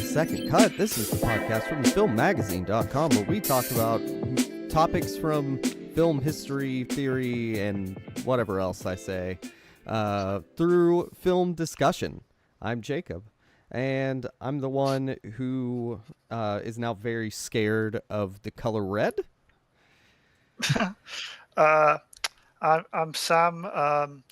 Second Cut. This is the podcast from filmmagazine.com where we talk about topics from film history, theory, and whatever else I say through film discussion. I'm Jacob, and I'm the one who is now very scared of the color red. I'm Sam.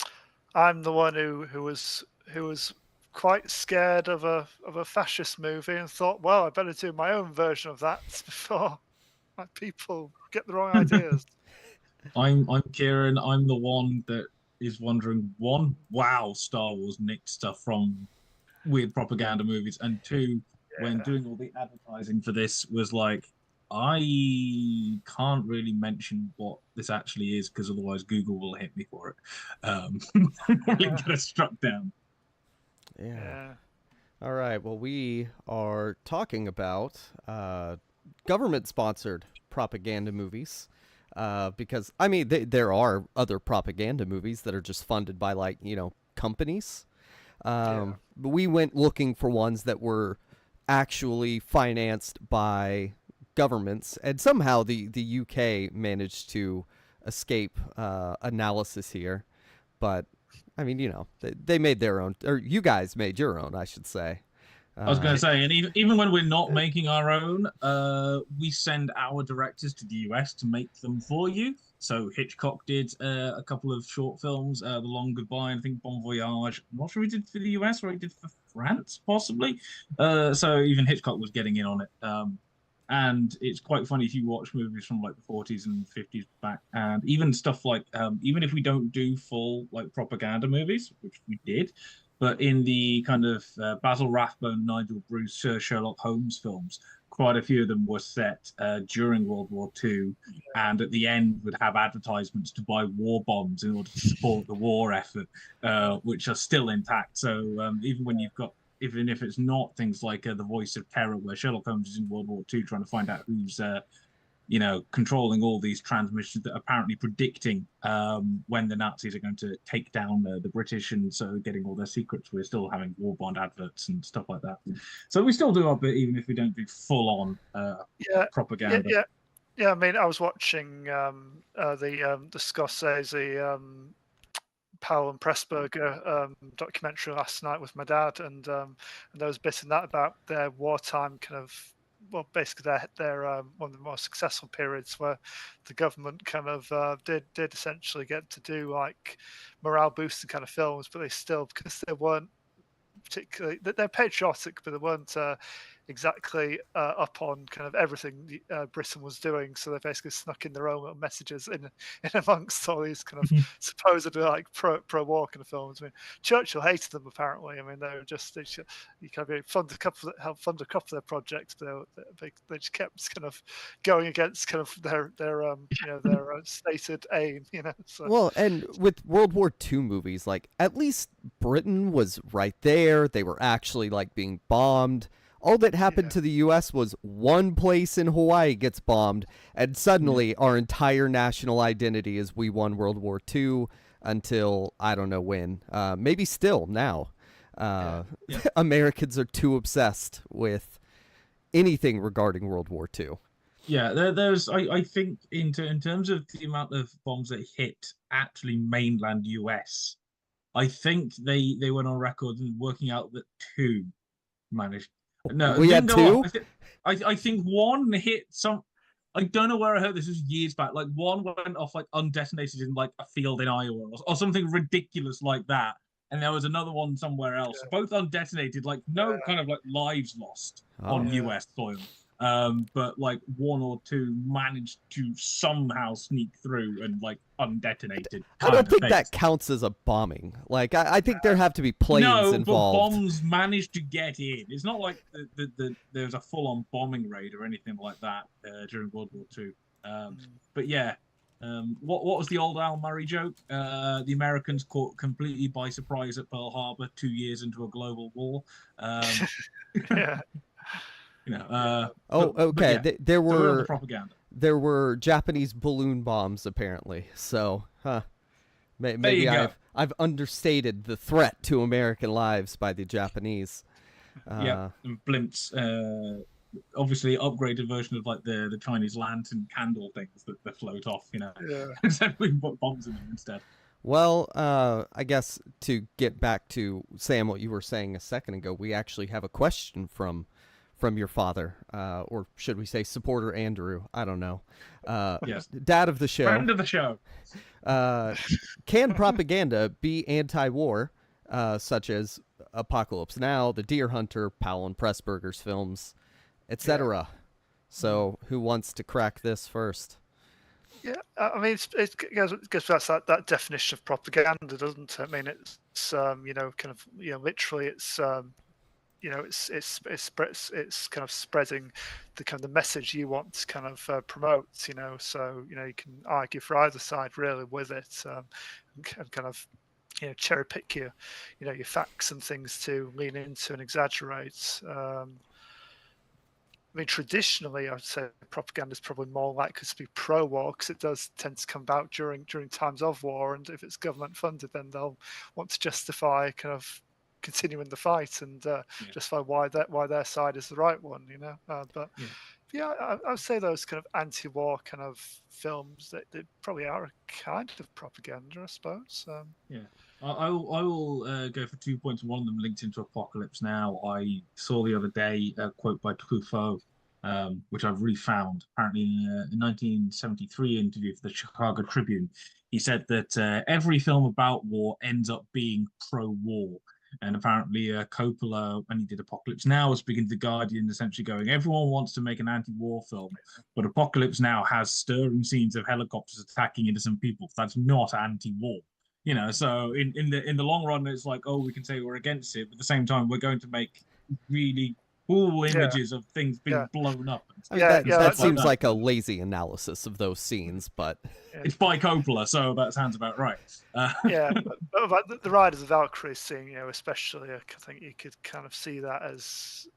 I'm the one who was quite scared of a fascist movie and thought, well, I better do my own version of that before my people get the wrong ideas. I'm Kieran. I'm the one that is wondering, one, wow, Star Wars nicked stuff from weird propaganda movies, and two, when doing all the advertising for this, was like, I can't really mention what this actually is because otherwise Google will hit me for it. Really get us struck down. Yeah. All right. Well, we are talking about government-sponsored propaganda movies because, I mean, there are other propaganda movies that are just funded by, like, companies. But we went looking for ones that were actually financed by governments, and somehow the UK managed to escape analysis here. But I mean, they made their own, or you guys made your own, I should say. I was going to say, and even when we're not making our own, we send our directors to the US to make them for you. So Hitchcock did a couple of short films, The Long Goodbye, and I think Bon Voyage. I'm not sure he did for the US or he did for France, possibly. So even Hitchcock was getting in on it. And it's quite funny if you watch movies from like the 40s and 50s back, and even stuff like, even if we don't do full like propaganda movies, which we did, but in the kind of Basil Rathbone, Nigel Bruce, Sherlock Holmes films, quite a few of them were set during World War II, and at the end would have advertisements to buy war bonds in order to support the war effort, which are still intact. So even when you've got, even if it's not things like The Voice of Terror, where Sherlock Holmes is in World War II trying to find out who's, controlling all these transmissions that are apparently predicting when the Nazis are going to take down the British, and so getting all their secrets. We're still having war bond adverts and stuff like that. So we still do our bit, even if we don't do full-on propaganda. Yeah. I mean, I was watching the Scorsese Powell and Pressburger documentary last night with my dad, and there was a bit in that about their wartime kind of, well, basically their one of the more successful periods where the government kind of did essentially get to do like morale boosting kind of films, but they still, because they weren't particularly, they're patriotic, but they weren't exactly up on kind of everything Britain was doing. So they basically snuck in their own little messages in amongst all these kind of supposedly like pro-war kind of films. I mean, Churchill hated them apparently. I mean, they were just you kind of fund a couple of their projects, but they just kept kind of going against kind of their stated aim. So. Well, and with World War II movies, like, at least Britain was right there. They were actually like being bombed. All that happened to the U.S. was one place in Hawaii gets bombed, and suddenly our entire national identity is we won World War II until I don't know when. Maybe still now. Americans are too obsessed with anything regarding World War II. Yeah, there's. I think in terms of the amount of bombs that hit actually mainland US, I think they went on record and working out that 2 managed. No, we had 2. I think 1 hit some. I don't know where I heard this. Was years back. Like 1 went off like undetonated in like a field in Iowa or something ridiculous like that, and there was another one somewhere else. Yeah. Both undetonated, like no kind of like lives lost on US soil. But like 1 or 2 managed to somehow sneak through and like undetonated. I don't think that counts as a bombing. Like I think there have to be planes involved. But bombs managed to get in. It's not like there's a full-on bombing raid or anything like that during World War II. But yeah, what was the old Al Murray joke? The Americans caught completely by surprise at Pearl Harbor 2 years into a global war. Yeah. Okay. Yeah, there were propaganda. There were Japanese balloon bombs apparently. So, maybe I've understated the threat to American lives by the Japanese. Yeah, and blimps. Obviously, upgraded version of like the Chinese lantern candle things that float off. Yeah. Instead we put bombs in them instead. Well, I guess to get back to Sam, what you were saying a second ago, we actually have a question from your father, or should we say supporter Andrew? I don't know. Yes. Dad of the show. Friend of the show. Can propaganda be anti-war, such as Apocalypse Now, The Deer Hunter, Powell and Pressburger's films, etc.? So, who wants to crack this first? Yeah, I mean, it goes back to that definition of propaganda, doesn't it? I mean, it's literally, it's it's kind of spreading the kind of the message you want to kind of promote. So you can argue for either side really with it, and kind of cherry pick your facts and things to lean into and exaggerate. I mean, traditionally, I would say propaganda is probably more likely to be pro-war because it does tend to come about during times of war, and if it's government funded, then they'll want to justify kind of continuing the fight and justify why their side is the right one. But I would say those kind of anti-war kind of films that probably are a kind of propaganda, I suppose. I will go for 2 points. One of them linked into Apocalypse Now. I saw the other day a quote by Truffaut, which I've refound. Apparently, in a 1973 interview for the Chicago Tribune, he said that every film about war ends up being pro-war. And apparently, Coppola, when he did Apocalypse Now, was speaking to The Guardian, essentially going, everyone wants to make an anti-war film, but Apocalypse Now has stirring scenes of helicopters attacking innocent people. That's not anti-war. So in the long run, it's like, oh, we can say we're against it, but at the same time, we're going to make really cool images of things being blown up. I mean, that seems like a lazy analysis of those scenes, but it's by Coppola, so that sounds about right. But the Riders of Valkyrie scene, especially, I think you could kind of see that as,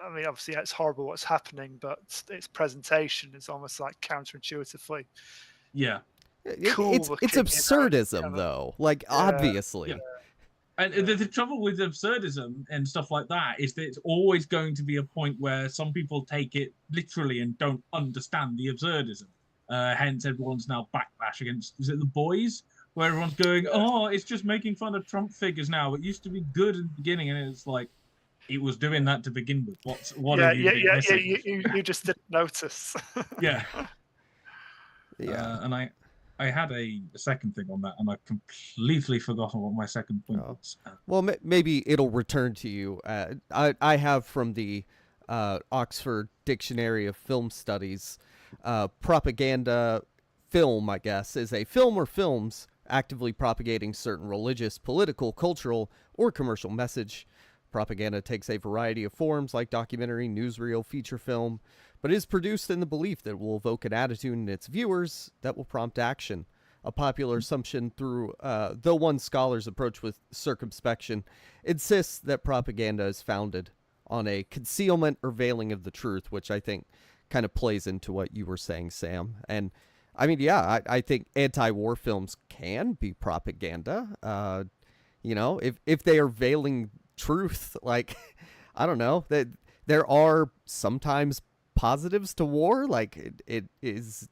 I mean, obviously it's horrible what's happening, but its presentation is almost like counterintuitively. Yeah. Cool it's absurdism, though. Like, obviously. Yeah. And the trouble with absurdism and stuff like that is that it's always going to be a point where some people take it literally and don't understand the absurdism. Hence, everyone's now backlash against, is it The Boys? Where everyone's going, oh, it's just making fun of Trump figures now. It used to be good in the beginning, and it's like, it was doing that to begin with. What have you been missing? You just didn't notice. Yeah. And I had a second thing on that, and I completely forgotten what my second point was. Well, maybe it'll return to you. I have from the Oxford Dictionary of Film Studies, propaganda film, I guess, is a film or films actively propagating certain religious, political, cultural, or commercial message. Propaganda takes a variety of forms like documentary, newsreel, feature film, but is produced in the belief that it will evoke an attitude in its viewers that will prompt action. A popular assumption though one scholar's approach with circumspection insists that propaganda is founded on a concealment or veiling of the truth, which I think kind of plays into what you were saying, Sam. And I mean, I think anti-war films can be propaganda. If they are veiling truth, like, I don't know, that there are sometimes positives to war. Like, it is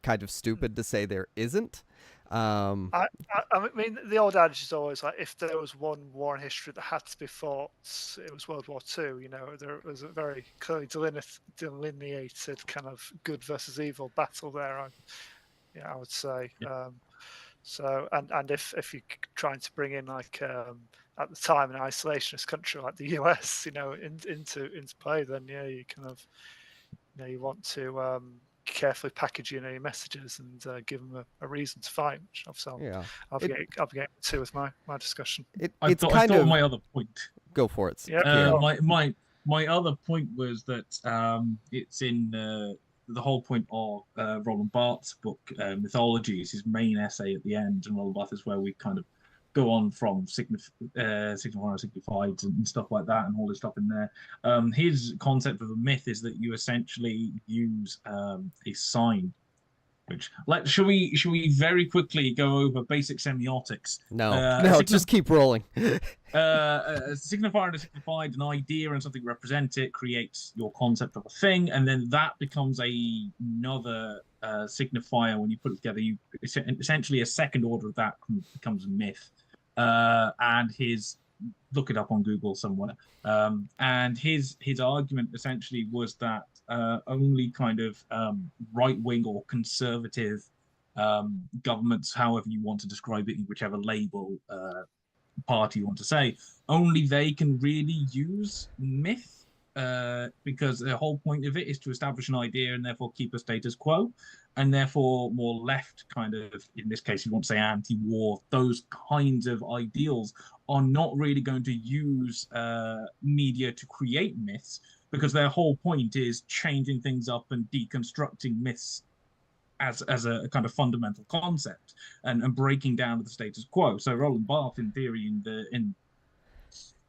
kind of stupid to say there isn't. I mean, the old adage is always like, if there was one war in history that had to be fought, it was World War II. There was a very clearly delineated kind of good versus evil battle there. I would say. So, and if you're trying to bring in like at the time an isolationist country like the US, into play, then you kind of you want to carefully package your messages and give them a reason to fight. Which obviously I'll be getting to with my discussion. I thought of my other point. Go for it. My other point was that it's in the whole point of Roland Barthes' book, Mythologies, his main essay at the end, and Roland Barthes is where we kind of go on from signified and stuff like that, and all this stuff in there. His concept of a myth is that you essentially use a sign Which should we very quickly go over basic semiotics? No, just keep rolling. A signifier and a signified, an idea and something represent it, creates your concept of a thing, and then that becomes another signifier. When you put it together, you essentially a second order of that becomes a myth. And look it up on Google somewhere. And his argument essentially was that only kind of right-wing or conservative governments, however you want to describe it, in whichever label party you want to say, only they can really use myth, because the whole point of it is to establish an idea and therefore keep a status quo, and therefore more left kind of, in this case you want to say anti-war, those kinds of ideals are not really going to use media to create myths, because their whole point is changing things up and deconstructing myths as a kind of fundamental concept and breaking down the status quo. So Roland Barthes, in theory, in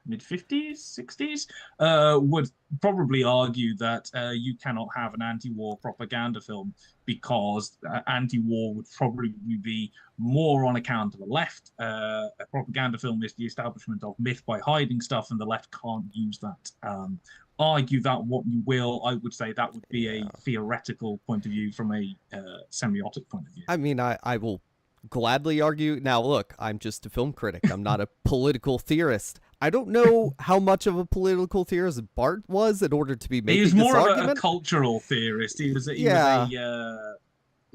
mid-50s, 60s, would probably argue that you cannot have an anti-war propaganda film, because anti-war would probably be more on account of the left. A propaganda film is the establishment of myth by hiding stuff, and the left can't use that. Argue that what you will, I would say that would be a theoretical point of view from a semiotic point of view. I mean, I will gladly argue. Now, look, I'm just a film critic. I'm not a political theorist. I don't know how much of a political theorist Bart was in order to be making this argument. He was more of a cultural theorist. He was a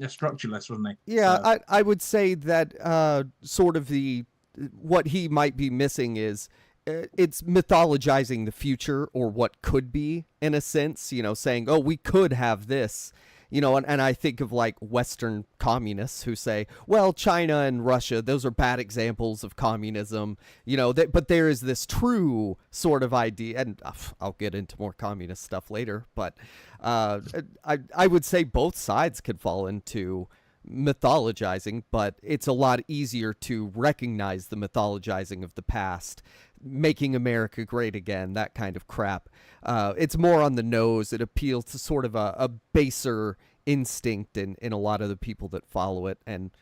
structuralist, wasn't he? Yeah, so. I would say that sort of what he might be missing is it's mythologizing the future, or what could be, in a sense, saying, oh, we could have this, and I think of like Western communists who say, well, China and Russia, those are bad examples of communism, but there is this true sort of idea, and I'll get into more communist stuff later, but I would say both sides could fall into mythologizing, but it's a lot easier to recognize the mythologizing of the past, making America great again, that kind of crap. It's more on the nose. It appeals to sort of a baser instinct in a lot of the people that follow it. And,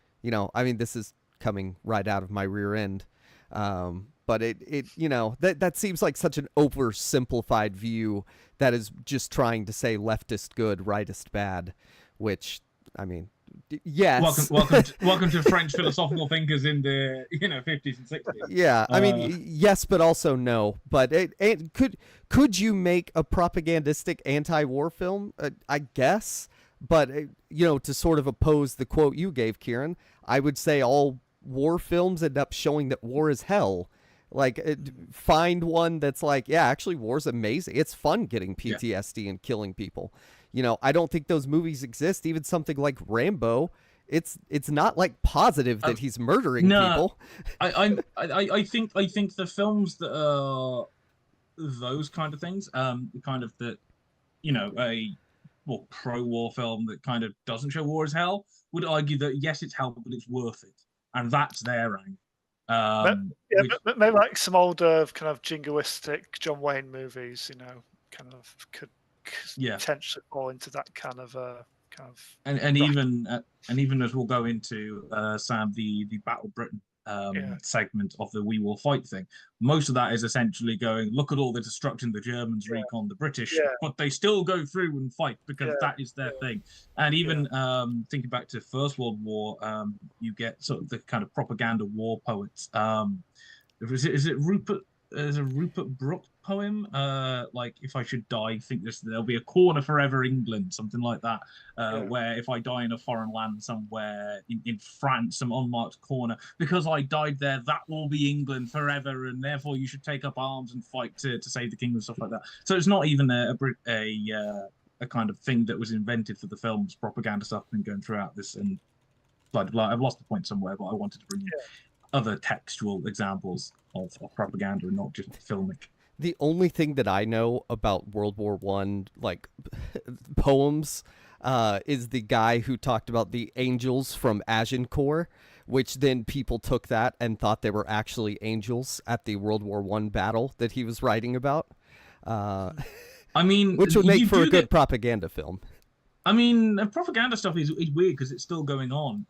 I mean, this is coming right out of my rear end. But that seems like such an oversimplified view that is just trying to say leftist good, rightist bad, which, I mean, yes. Welcome to French philosophical thinkers in the 50s and 60s. Yeah, I mean, yes, but also no. But could you make a propagandistic anti-war film? I guess, but to sort of oppose the quote you gave, Kieran, I would say all war films end up showing that war is hell. Like, find one that's like, yeah, actually, war's amazing. It's fun getting PTSD and killing people. I don't think those movies exist. Even something like Rambo, it's not like positive that he's murdering people. I think the films that are those kind of things, kind of that, a pro-war film that kind of doesn't show war as hell, would argue that yes, it's hell, but it's worth it, and that's their aim. But maybe like some older kind of jingoistic John Wayne movies, kind of could potentially fall into that kind of and even as we'll go into Sam, the Battle Britain segment of the We Will Fight thing, most of that is essentially going, look at all the destruction the Germans wreak on the British, but they still go through and fight because that is their thing. And even thinking back to First World War, you get sort of the kind of propaganda war poets. Is it Rupert? There's a Rupert Brooke poem, like, if I should die, think there'll be a corner forever England, something like that, where if I die in a foreign land somewhere in France, some unmarked corner, because I died there, that will be England forever, and therefore you should take up arms and fight to save the kingdom, stuff like that. So it's not even a kind of thing that was invented for the film's propaganda stuff and going throughout this. And I've lost the point somewhere, but I wanted to bring in other textual examples of propaganda and not just filmic. The only thing that I know about World War I, like, poems, is the guy who talked about the angels from Agincourt, which then people took that and thought they were actually angels at the World War I battle that he was writing about. I mean, which would make for a good propaganda film. I mean, propaganda stuff is weird because it's still going on.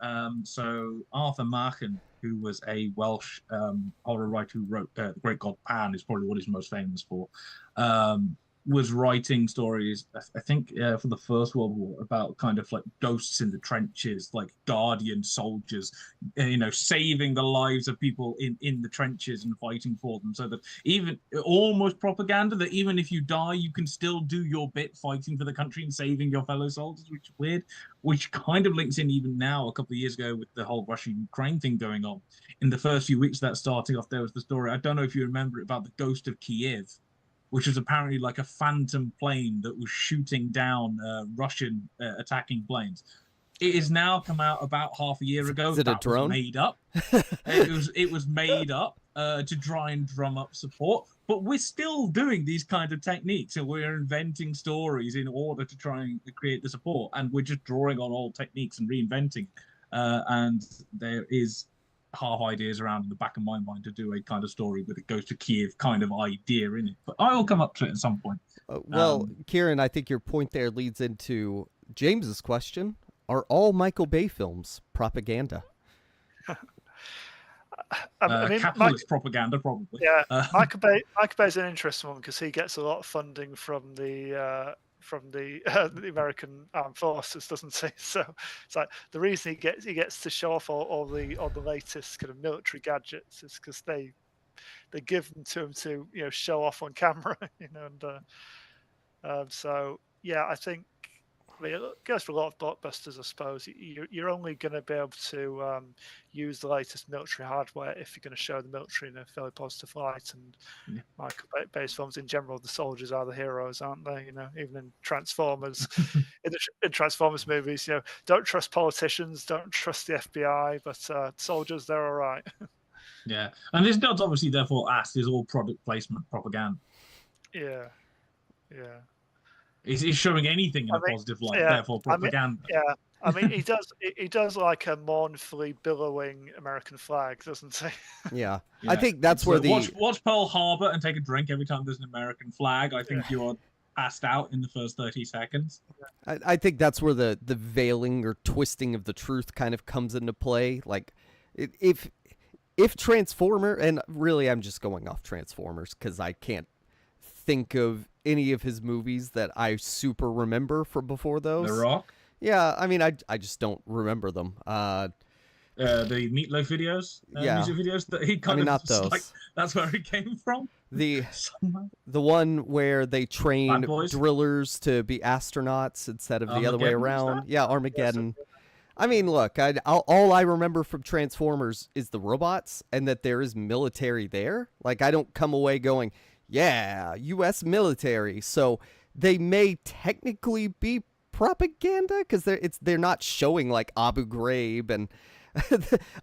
So Arthur Machen, who was a Welsh horror writer who wrote The Great God Pan, is probably what he's most famous for. Um, was writing stories, I think, for the First World War about kind of like ghosts in the trenches, like guardian soldiers, saving the lives of people in the trenches and fighting for them. So that even almost propaganda that even if you die, you can still do your bit fighting for the country and saving your fellow soldiers, which is weird, which kind of links in even now, a couple of years ago, with the whole Russia-Ukraine thing going on. In the first few weeks of that starting off, there was the story, I don't know if you remember it, about the ghost of Kiev, which was apparently like a phantom plane that was shooting down Russian attacking planes. It has now come out about half a year ago. Is it a drone? Was made up. it was made up to try and drum up support. But we're still doing these kind of techniques, and we're inventing stories in order to try and create the support. And we're just drawing on old techniques and reinventing. And there is half ideas around in the back of my mind to do a kind of story with a Ghost to Kiev kind of idea in it. But I will come up to it at some point. Kieran, I think your point there leads into James's question. Are all Michael Bay films propaganda? I mean, capitalist propaganda, probably. Yeah, Michael Bay's an interesting one because he gets a lot of funding from the American Armed Forces, doesn't he? So it's like the reason he gets to show off all the latest kind of military gadgets is because they give them to him to show off on camera, and so yeah, I think. I mean, it goes for a lot of blockbusters, I suppose. You're only going to be able to use the latest military hardware if you're going to show the military in a fairly positive light. And Michael Bay's films in general, the soldiers are the heroes, aren't they? Even in Transformers, in Transformers movies, don't trust politicians, don't trust the FBI, but soldiers, they're all right. Yeah, and this not obviously therefore asked is all product placement propaganda. Yeah. He's showing anything in a positive light, therefore propaganda. I mean, he does like a mournfully billowing American flag, doesn't he? Yeah. I think that's where watch Pearl Harbor and take a drink every time there's an American flag. I think you're passed out in the first 30 seconds. I think that's where the veiling or twisting of the truth kind of comes into play. Like, if Transformer, and really I'm just going off Transformers because I can't think of any of his movies that I super remember from before those. The Rock? Yeah, I mean, I just don't remember them. The Meatloaf videos? Music videos? That he kind of not those. Like, that's where he came from? The one where they train drillers to be astronauts instead of the other way around. Yeah, Armageddon. I mean, look, all I remember from Transformers is the robots and that there is military there. Like, I don't come away going, yeah, U.S. military. So they may technically be propaganda because they're not showing like Abu Ghraib and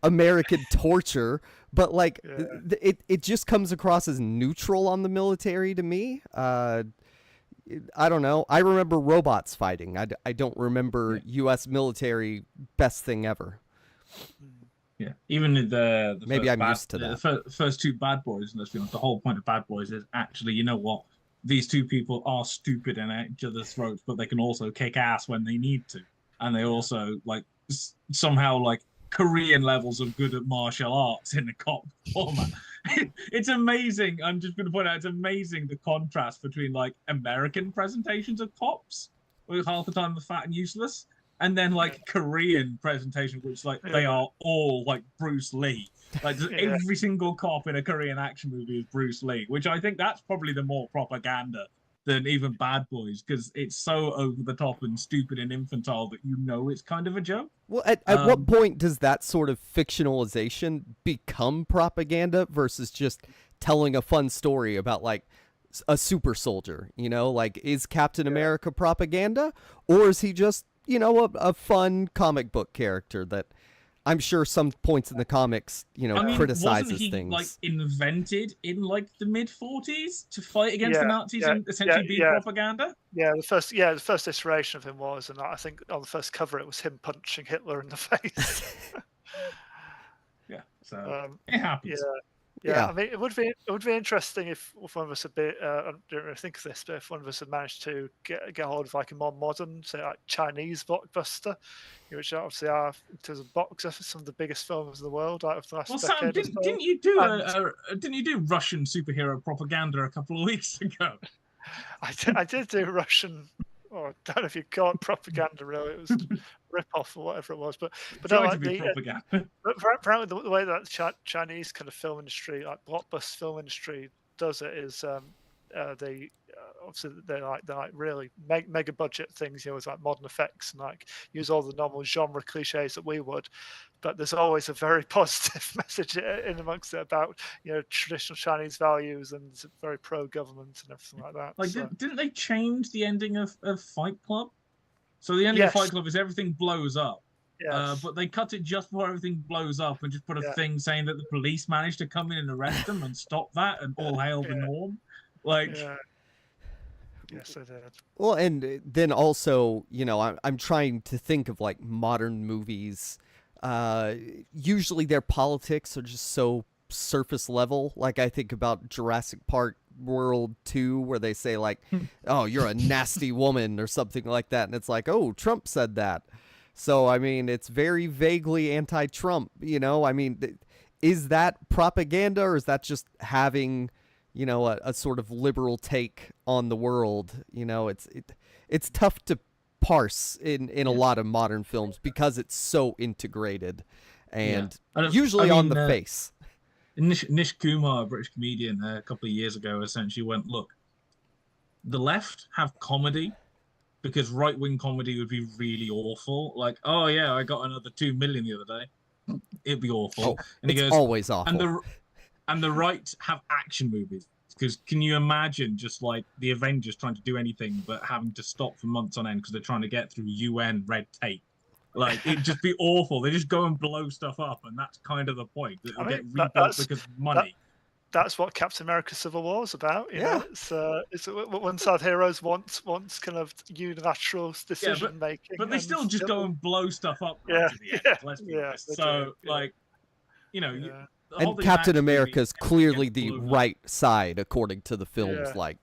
American torture, but like it just comes across as neutral on the military to me. I don't know. I remember robots fighting. I don't remember U.S. military best thing ever. Yeah, even the maybe I'm used to that. The first two Bad Boys in those films, the whole point of Bad Boys is actually, you know what? These two people are stupid and at each other's throats, but they can also kick ass when they need to, and they also like somehow like Korean levels of good at martial arts in the cop format. It's amazing. I'm just going to point out, it's amazing the contrast between like American presentations of cops, where half the time they're fat and useless, and then like Korean presentation, which like they are all like Bruce Lee. Like every single cop in a Korean action movie is Bruce Lee, which I think that's probably the more propaganda than even Bad Boys, because it's so over the top and stupid and infantile that it's kind of a joke. Well, at what point does that sort of fictionalization become propaganda versus just telling a fun story about like a super soldier? Like, is Captain America propaganda, or is he just a fun comic book character that I'm sure some points in the comics, criticizes wasn't he, things. Like invented in like the mid-40s to fight against the Nazis and essentially be propaganda? Yeah, the first iteration of him was, and I think on the first cover it was him punching Hitler in the face. So it happens. Yeah, I mean, it would be interesting if one of us had been. I don't really think of this, but if one of us had managed to get hold of like a more modern, say like Chinese blockbuster, which obviously are in terms of box office some of the biggest films in the world out of the Well, last Sam, decade or so. didn't you do And didn't you do Russian superhero propaganda a couple of weeks ago? I did do Russian. Or I don't know if you call it propaganda. Really, it was rip-off or whatever it was. But no, Trying to like be propaganda. but apparently the way that Chinese kind of film industry, like blockbuster film industry, does it is they obviously they're like really mega budget things, with like modern effects and like use all the normal genre cliches that we would, but there's always a very positive message in amongst it about traditional Chinese values and it's very pro-government and everything like that. Like, So didn't they change the ending of Fight Club? So the ending of yes, Fight Club is everything blows up. yes, But they cut it just before everything blows up and just put a yeah, thing saying that the police managed to come in and arrest them and stop that and all hail the yeah, norm. Like, yeah. Yes, I did. Well, and then also, I'm trying to think of like modern movies. Usually their politics are just so surface level. Like I think about Jurassic Park World 2, where they say like, "Oh, you're a nasty woman" or something like that, and it's like, "Oh, Trump said that." So I mean, it's very vaguely anti-Trump. I mean, is that propaganda or is that just having a sort of liberal take on the world? It's tough to parse in a lot of modern films because it's so integrated and usually on the face. Nish Kumar, a British comedian, a couple of years ago, essentially went, "Look, the left have comedy because right-wing comedy would be really awful. Like, oh yeah, I got another 2 million the other day. It'd be awful." Oh, and he it's goes, always awful. And the right have action movies. Because can you imagine just like the Avengers trying to do anything but having to stop for months on end because they're trying to get through UN red tape? Like, it'd just be awful. They just go and blow stuff up, and that's kind of the point. It'll get rebuilt because of money. That's what Captain America: Civil War is about. It's one side heroes wants kind of unilateral decision making, but they still just go and blow stuff up to the end. Let's be honest. So, like, and Captain America is clearly the right side according to the film's like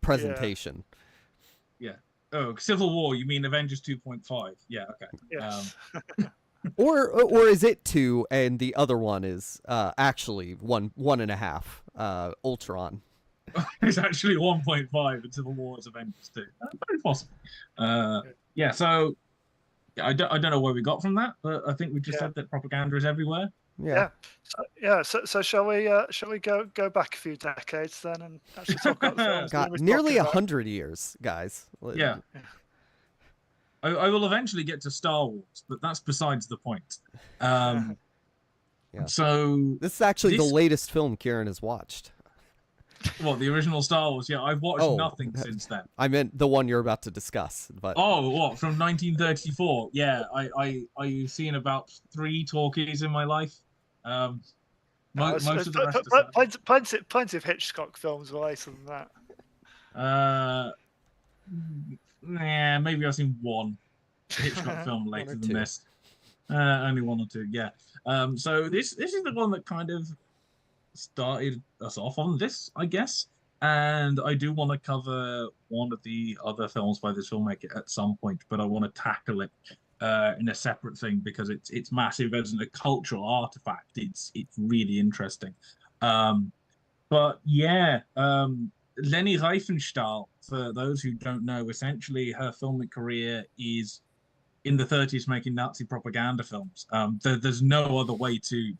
presentation. Yeah. Oh, Civil War. You mean Avengers 2.5? Yeah. Okay. Yes. Or is it 2 and the other one is actually 1.5? Ultron. It's actually 1.5 and Civil War is Avengers 2. Very possible. Yeah. So I don't know where we got from that, but I think we just said that propaganda is everywhere. Yeah. So shall we go back a few decades then and actually talk about the films? God, nearly 100 years, guys. Yeah. I will eventually get to Star Wars, but that's besides the point. So this is actually the latest film Kieran has watched. What, the original Star Wars? Yeah, I've watched nothing since then. I meant the one you're about to discuss. But what, from 1934? Yeah, I've seen about 3 talkies in my life. Most of the rest plenty of Hitchcock films were later than that. Maybe I've seen one Hitchcock film later than this. Only 1 or 2, yeah. So this is the one that kind of started us off on this, I guess. And I do want to cover one of the other films by this filmmaker at some point, but I want to tackle it in a separate thing because it's massive as a cultural artifact. It's really interesting. But yeah, Leni Riefenstahl, for those who don't know, essentially her filmic career is in the 30s making Nazi propaganda films. There's no other way to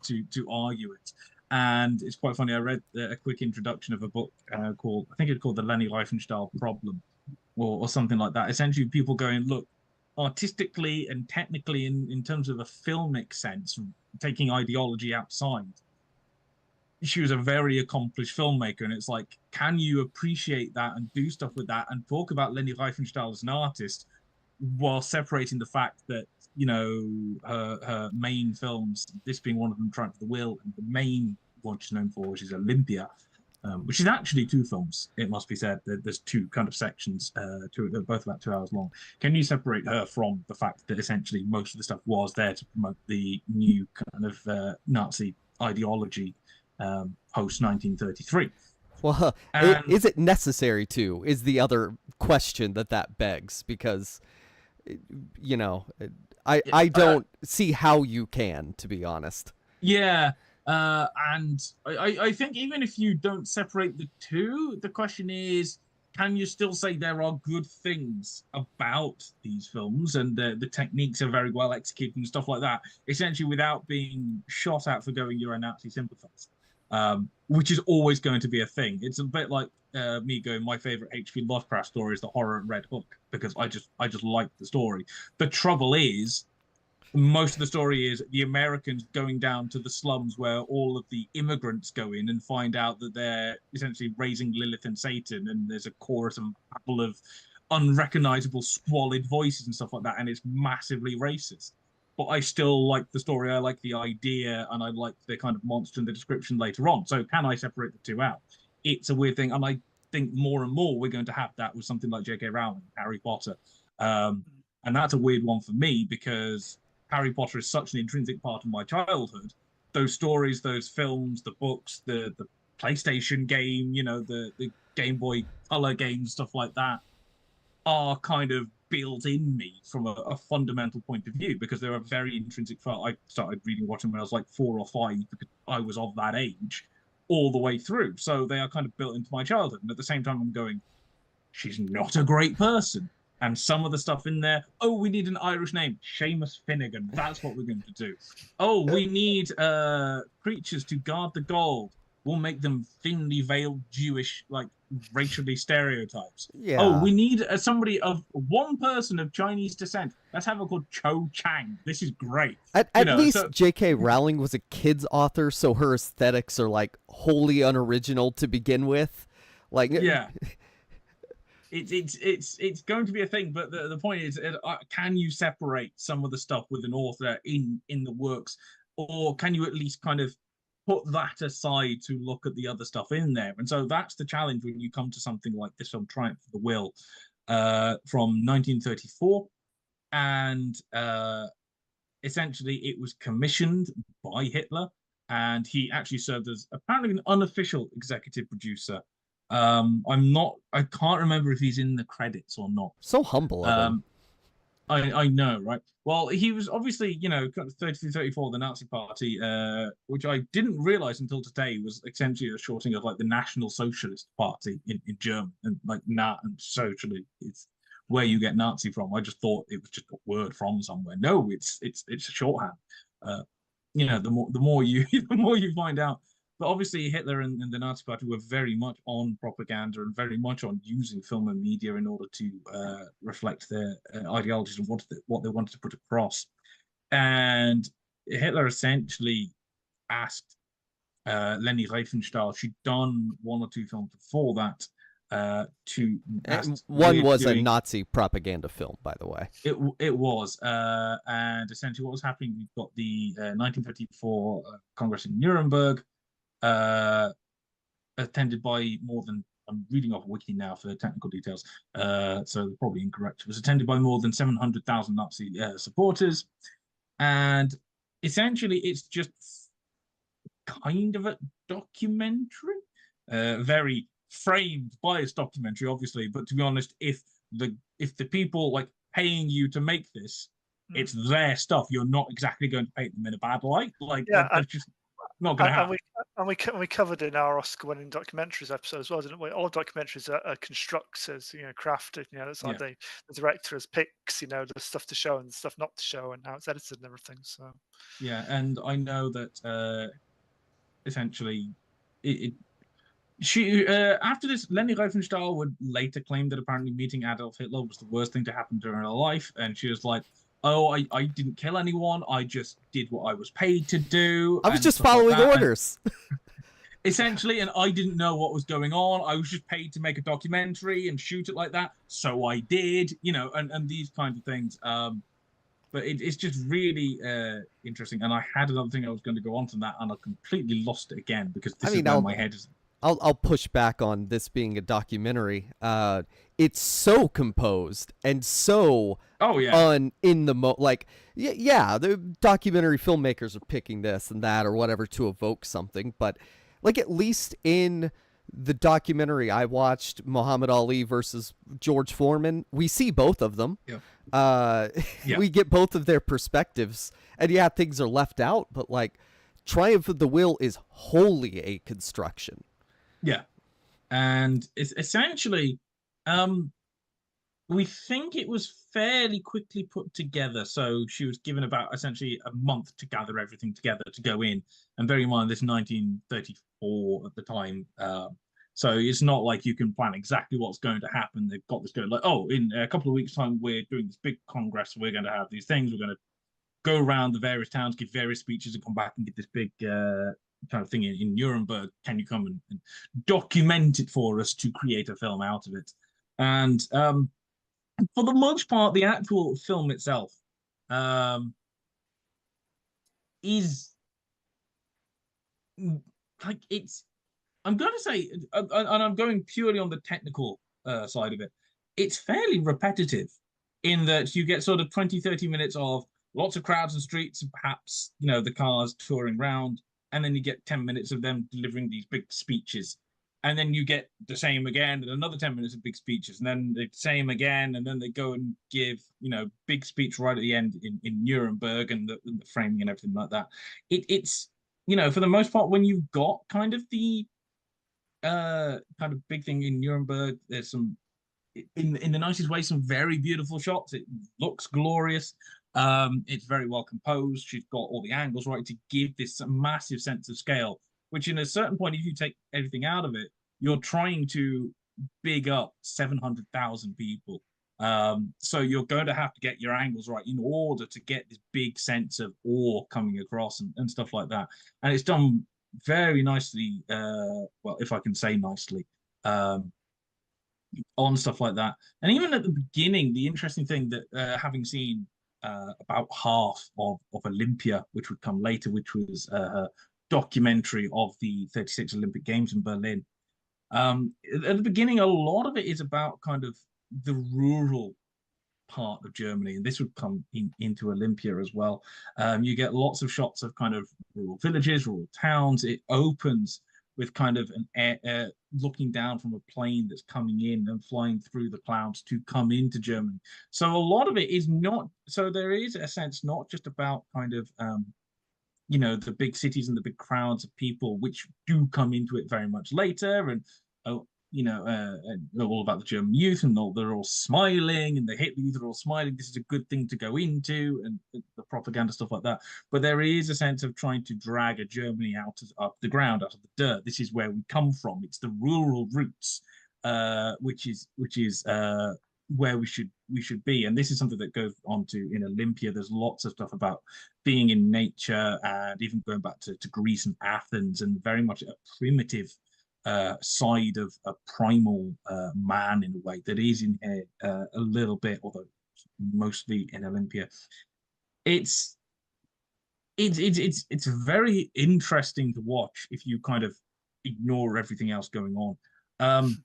argue it. And it's quite funny. I read a quick introduction of a book called, I think it's called The Leni Riefenstahl Problem or something like that. Essentially, people going, look, artistically and technically in terms of a filmic sense, taking ideology outside, she was a very accomplished filmmaker. And it's like, can you appreciate that and do stuff with that and talk about Leni Riefenstahl as an artist while separating the fact that, her main films, this being one of them, Triumph of the Will, and the main one she's known for, which is Olympia, which is actually 2 films, it must be said. There's 2 kind of sections, they're both about 2 hours long. Can you separate her from the fact that essentially most of the stuff was there to promote the new kind of Nazi ideology post 1933. Well, And is it necessary to? Is the other question that begs, because you know, I don't see how you can, to be honest. yeah, and I think even if you don't separate the two, the question is, can you still say there are good things about these films and the techniques are very well executed and stuff like that, essentially without being shot at for going, you're a Nazi sympathizer, which is always going to be a thing. It's a bit like me going, my favorite H.P. Lovecraft story is The Horror at Red Hook, because I just like the story. The trouble is, most of the story is the Americans going down to the slums where all of the immigrants go in and find out that they're essentially raising Lilith and Satan, and there's a chorus and babble of unrecognizable, squalid voices and stuff like that, and it's massively racist. But I still like the story, I like the idea, and I like the kind of monster and the description later on. So can I separate the two out? It's a weird thing, and I think more and more we're going to have that with something like J.K. Rowling, Harry Potter. And that's a weird one for me, because Harry Potter is such an intrinsic part of my childhood. Those stories, those films, the books, the PlayStation game, the Game Boy Color games, stuff like that, are kind of built in me from a fundamental point of view, because they're a very intrinsic part. I started watching when I was like 4 or 5, because I was of that age, all the way through. So they are kind of built into my childhood. And at the same time, I'm going, she's not a great person. And some of the stuff in there, oh, we need an Irish name, Seamus Finnegan. That's what we're going to do. Oh, we need creatures to guard the gold. We'll make them thinly veiled Jewish, like racially stereotypes. Yeah. Oh, we need one person of Chinese descent. Let's have her called Cho Chang. This is great. At least J.K. Rowling was a kid's author, so her aesthetics are like wholly unoriginal to begin with. Like, yeah. It's going to be a thing, but the point is, can you separate some of the stuff with an author in the works, or can you at least kind of put that aside to look at the other stuff in there? And so that's the challenge when you come to something like this film, Triumph of the Will, from 1934, and essentially it was commissioned by Hitler, and he actually served as apparently an unofficial executive producer. I can't remember if he's in the credits or not. So humble of him. I know, right? Well, he was obviously, 33-34, the Nazi Party, which I didn't realize until today was essentially a shorting of like the National Socialist Party in German, and like and socially, it's where you get Nazi from. I just thought it was just a word from somewhere. No, it's a shorthand. The more you find out. But obviously, Hitler and the Nazi Party were very much on propaganda and very much on using film and media in order to reflect their ideologies and what they wanted to put across. And Hitler essentially asked Leni Riefenstahl, she'd done 1 or 2 films before that, one was a Nazi propaganda film, by the way. It was, and essentially what was happening, we've got the 1934 Congress in Nuremberg, attended by more than, I'm reading off Wiki now for technical details, so they're probably incorrect. It was attended by more than 700,000 Nazi supporters, and essentially it's just kind of a documentary, very framed, biased documentary, obviously. But to be honest, if the people like paying you to make this, it's their stuff. You're not exactly going to paint them in a bad light. Like, yeah, that's just not going to happen. And we covered in our Oscar-winning documentaries episode as well, didn't we? All documentaries are constructed, crafted. It's like the director has picks, the stuff to show and the stuff not to show, and how it's edited and everything. So yeah, and I know that essentially she after this, Leni Riefenstahl would later claim that apparently meeting Adolf Hitler was the worst thing to happen during her life, and she was like, oh, I didn't kill anyone. I just did what I was paid to do. I was just following orders. Essentially, and I didn't know what was going on. I was just paid to make a documentary and shoot it like that. So I did, and these kinds of things. But it's just really interesting. And I had another thing I was going to go on to that, and I completely lost it again, because this is where my head is. I'll push back on this being a documentary. It's so composed and so in the the documentary filmmakers are picking this and that or whatever to evoke something, but like at least in the documentary I watched, Muhammad Ali versus George Foreman, we see both of them. Yeah. Yeah. We get both of their perspectives, and yeah, things are left out, but like Triumph of the Will is wholly a construction. Yeah, and it's essentially, we think it was fairly quickly put together. So she was given about essentially a month to gather everything together to go in. And bear in mind, this 1934 at the time. So it's not like you can plan exactly what's going to happen. They've got this going like, oh, in a couple of weeks' time, we're doing this big congress. We're going to have these things. We're going to go around the various towns, give various speeches, and come back and get this big kind of thing in Nuremberg. Can you come and document it for us to create a film out of it? And for the most part, the actual film itself is like it's. I'm going to say, and I'm going purely on the technical side of it. It's fairly repetitive in that you get sort of 20, 30 minutes of lots of crowds and streets, and perhaps the cars touring around, and then you get 10 minutes of them delivering these big speeches. And then you get the same again, and another 10 minutes of big speeches, and then the same again, and then they go and give, big speech right at the end in Nuremberg and the framing and everything like that. It's, for the most part, when you've got kind of the kind of big thing in Nuremberg, there's some, in the nicest way, some very beautiful shots. It looks glorious. It's very well composed. She's got all the angles right to give this massive sense of scale, which in a certain point, if you take everything out of it, you're trying to big up 700,000 people. So you're going to have to get your angles right in order to get this big sense of awe coming across and stuff like that. And it's done very nicely, well, if I can say nicely, on stuff like that. And even at the beginning, the interesting thing that having seen about half of Olympia, which would come later, which was documentary of the 36 Olympic Games in Berlin. At the beginning, a lot of it is about kind of the rural part of Germany, and this would come into Olympia as well. You get lots of shots of kind of rural villages, rural towns. It opens with kind of an looking down from a plane that's coming in and flying through the clouds to come into Germany. So a lot of it is not, so there is a sense not just about kind of the big cities and the big crowds of people, which do come into it very much later, and all about the German youth, and they're all smiling, and the Hitler youth are all smiling. This is a good thing to go into, and the propaganda stuff like that. But there is a sense of trying to drag a Germany out of the ground, out of the dirt. This is where we come from. It's the rural roots, which is where we should be. And this is something that goes on to in Olympia. There's lots of stuff about being in nature, and even going back to Greece and Athens, and very much a primitive side of a primal man in a way that is in here a little bit, although mostly in Olympia. It's very interesting to watch if you kind of ignore everything else going on.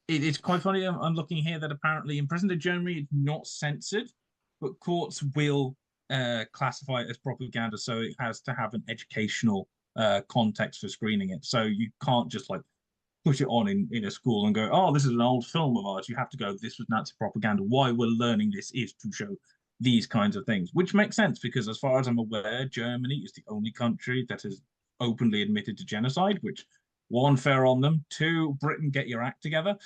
It's quite funny. I'm looking here that apparently in present-day Germany it's not censored, but courts will classify it as propaganda, so it has to have an educational context for screening it. So you can't just like push it on in a school and go, oh, this is an old film of ours. You have to go, this was Nazi propaganda. Why we're learning this is to show these kinds of things, which makes sense because as far as I'm aware, Germany is the only country that has openly admitted to genocide, which, one, fair on them. Two, Britain, get your act together.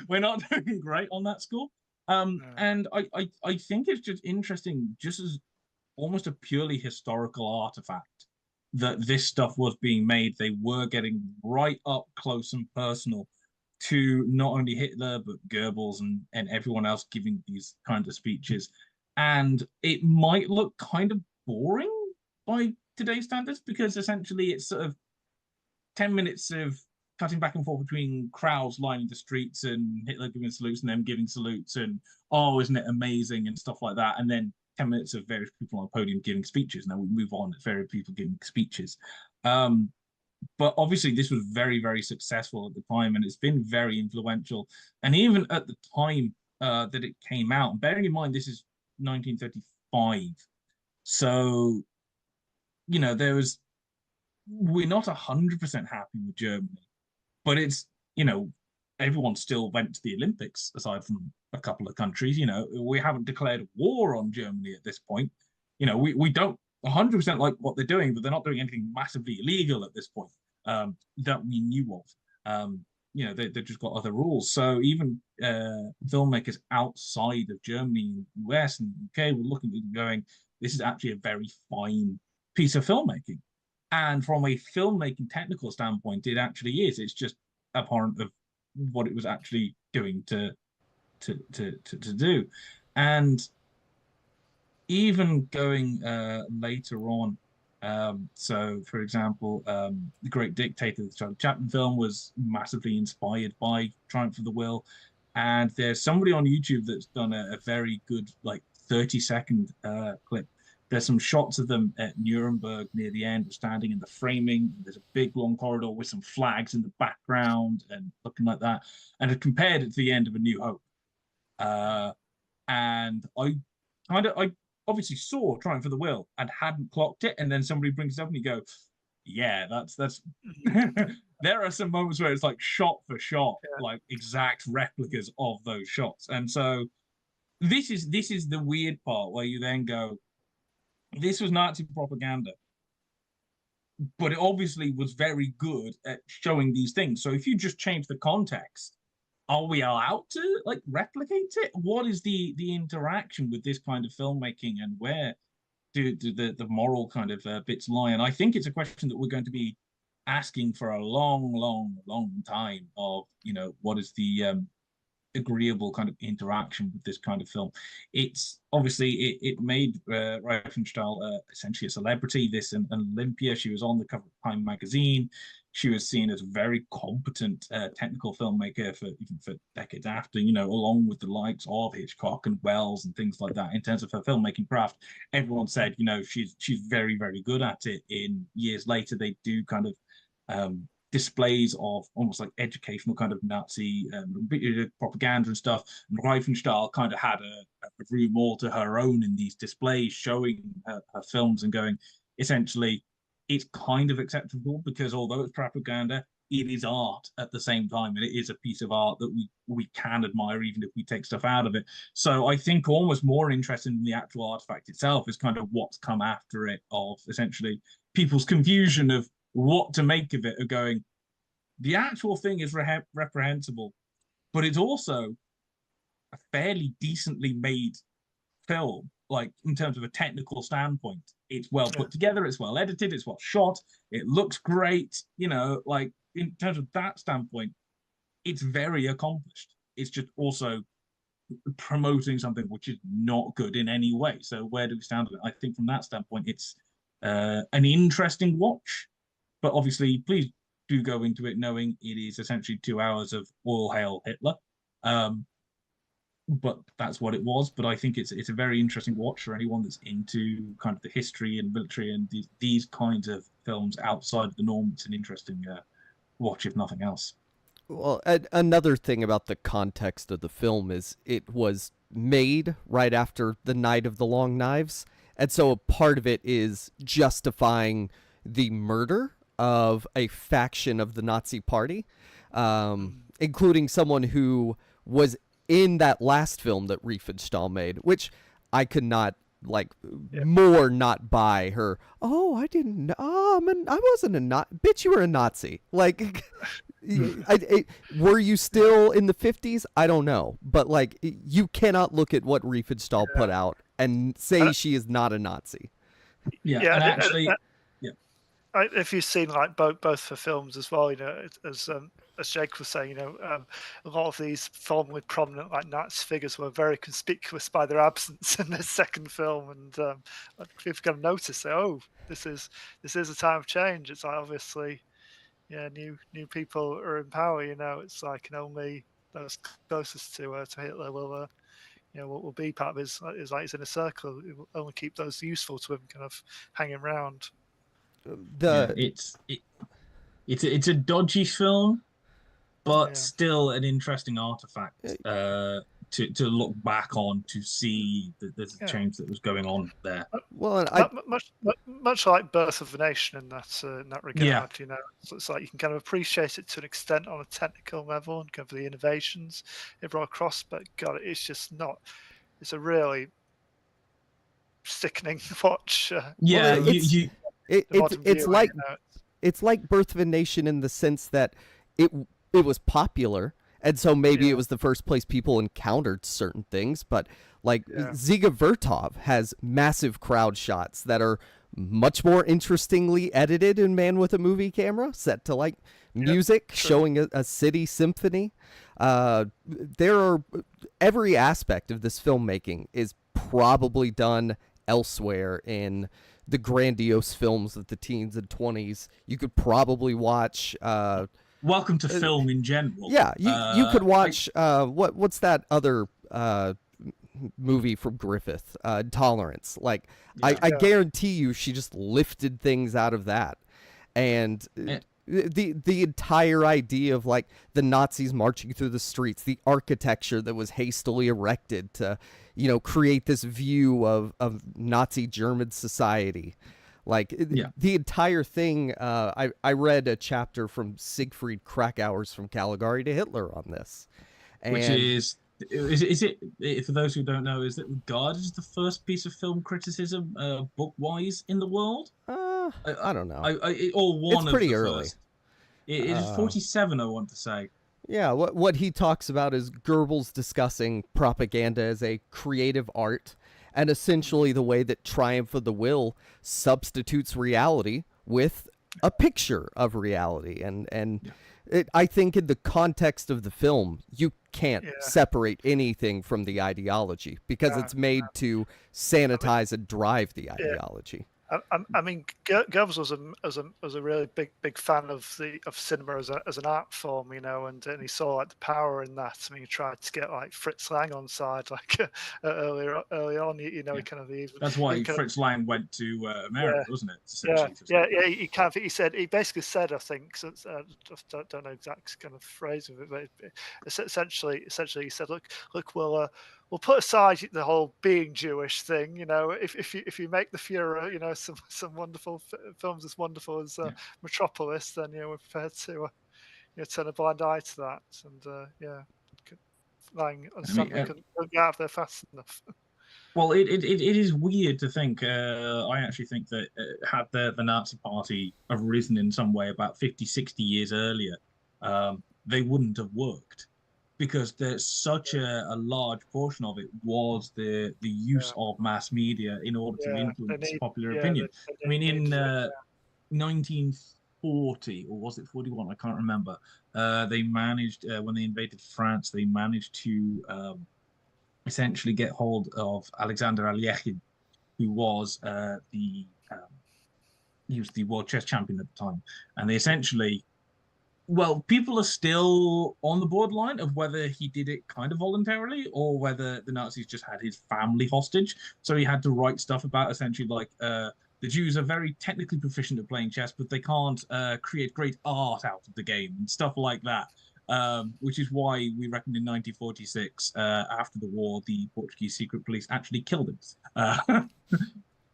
We're not doing great on that score. And I think it's just interesting, just as almost a purely historical artifact, that this stuff was being made. They were getting right up close and personal to not only Hitler, but Goebbels and everyone else giving these kinds of speeches. And it might look kind of boring by today's standards, because essentially it's sort of 10 minutes of cutting back and forth between crowds lining the streets and Hitler giving salutes and them giving salutes and, oh, isn't it amazing, and stuff like that. And then 10 minutes of various people on a podium giving speeches. Now we move on to various people giving speeches. But obviously this was very, very successful at the time, and it's been very influential. And even at the time that it came out, bearing in mind this is 1935, so we're not 100% happy with Germany, but it's, everyone still went to the Olympics aside from a couple of countries. We haven't declared war on Germany at this point. We don't 100% like what they're doing, but they're not doing anything massively illegal at this point that we knew of. They've just got other rules. So even filmmakers outside of Germany, US, and UK were looking at it and going, this is actually a very fine piece of filmmaking. And from a filmmaking technical standpoint, it actually is. It's just abhorrent of what it was actually doing to do. And even going later on, so for example, The Great Dictator, the Charlie Chaplin film, was massively inspired by Triumph of the Will. And there's somebody on YouTube that's done a very good, like 30-second clip. There's some shots of them at Nuremberg near the end, standing in the framing. There's a big long corridor with some flags in the background and looking like that. And it compared it to the end of A New Hope. And I obviously saw Triumph of the Will and hadn't clocked it. And then somebody brings it up and you go, yeah, that's there are some moments where it's like shot for shot, like exact replicas of those shots. And so this is the weird part where you then go, this was Nazi propaganda, but it obviously was very good at showing these things. So if you just change the context, are we allowed to like replicate it? What is the interaction with this kind of filmmaking, and where do the moral kind of bits lie? And I think it's a question that we're going to be asking for a long time of, what is the agreeable kind of interaction with this kind of film. It's obviously it made Riefenstahl essentially a celebrity. This and Olympia, she was on the cover of Time magazine. She was seen as a very competent technical filmmaker for decades after, along with the likes of Hitchcock and Wells and things like that. In terms of her filmmaking craft, everyone said, she's very, very good at it. In years later, they do kind of displays of almost like educational kind of Nazi propaganda and stuff. And Riefenstahl kind of had a room all to her own in these displays, showing her films and going, essentially, it's kind of acceptable because although it's propaganda, it is art at the same time, and it is a piece of art that we can admire even if we take stuff out of it. So I think almost more interesting in the actual artifact itself is kind of what's come after it, of essentially people's confusion of what to make of it, of going, the actual thing is reprehensible, but it's also a fairly decently made film, like in terms of a technical standpoint. It's well put together, it's well edited, it's well shot, it looks great, like in terms of that standpoint, it's very accomplished. It's just also promoting something which is not good in any way. So where do we stand on it? I think from that standpoint, it's an interesting watch, but obviously, please do go into it knowing it is essentially 2 hours of all hail Hitler. But that's what it was. But I think it's a very interesting watch for anyone that's into kind of the history and military and these kinds of films outside of the norm. It's an interesting watch, if nothing else. Well, another thing about the context of the film is it was made right after the Night of the Long Knives. And so a part of it is justifying the murder of a faction of the Nazi Party, including someone who was in that last film that Riefenstahl made, which I could not more not buy her. Oh, I didn't know. I wasn't a Nazi. Bitch, you were a Nazi. Like, were you still in the 50s? I don't know. But like, you cannot look at what Riefenstahl put out and say she is not a Nazi. Yeah, and actually... if you've seen like both the films as well, as Jake was saying, a lot of these formerly prominent like Nazi figures were very conspicuous by their absence in the second film, and people kind of notice that, oh, this is a time of change. It's like obviously, new people are in power. It's like, and only those closest to Hitler will will be part of his like he's in a circle. It will only keep those useful to him kind of hanging around. It's a dodgy film, but still an interesting artifact. to look back on to see the change that was going on there. Well, and much like Birth of a Nation in that regard, Yeah. you know, so it's like you can kind of appreciate it to an extent on a technical level and kind of the innovations it brought across, but God, it's just not. It's a really sickening watch. Yeah, well, it's like you know, it's like Birth of a Nation in the sense that it was popular, and so maybe it was the first place people encountered certain things. But like Ziga Vertov has massive crowd shots that are much more interestingly edited in Man with a Movie Camera, set to like music, showing a city symphony. There are every aspect of this filmmaking is probably done elsewhere in the grandiose films of the teens and 20s. You could probably watch Welcome to film in general. Yeah, you could watch what's that other movie from Griffith, Tolerance. Like I guarantee you she just lifted things out of that. And the entire idea of like the Nazis marching through the streets, the architecture that was hastily erected to, you know, create this view of Nazi German society. Like the entire thing, I read a chapter from Siegfried Krakauer's From Caligari to Hitler on this. And which is it, for those who don't know, is it regarded as the first piece of film criticism book-wise in the world? I don't know. Or one it's of pretty the early. First. It is 47, I want to say. Yeah, what he talks about is Goebbels discussing propaganda as a creative art, and essentially the way that Triumph of the Will substitutes reality with a picture of reality. And I think in the context of the film, you can't separate anything from the ideology because it's made to sanitize and drive the ideology. I mean, Goebbels was a really big fan of cinema as an art form, you know, and he saw like the power in that. I mean, he tried to get like Fritz Lang on side like early on, you know, he kind of that's why Fritz Lang went to America, wasn't it? He basically said, I think, so, I don't know exact kind of phrase of it, but essentially he said, look, we'll put aside the whole being Jewish thing. You know, if you make the Fuhrer, you know, some wonderful films as wonderful as Metropolis, then we're prepared to turn a blind eye to that. And lying understandably couldn't get out of there fast enough. Well, it is weird to think. I actually think that had the Nazi Party arisen in some way about 50, 60 years earlier, they wouldn't have worked. Because there's such a large portion of it was the use of mass media in order to influence popular opinion. I mean, in 1940, or was it 41? I can't remember. They managed, when they invaded France, they managed to essentially get hold of Alexander Alyekhin, who was he was the world chess champion at the time, and they essentially. Well, people are still on the borderline of whether he did it kind of voluntarily or whether the Nazis just had his family hostage. So he had to write stuff about essentially like the Jews are very technically proficient at playing chess, but they can't create great art out of the game and stuff like that. Which is why we reckon in 1946, after the war, the Portuguese secret police actually killed him.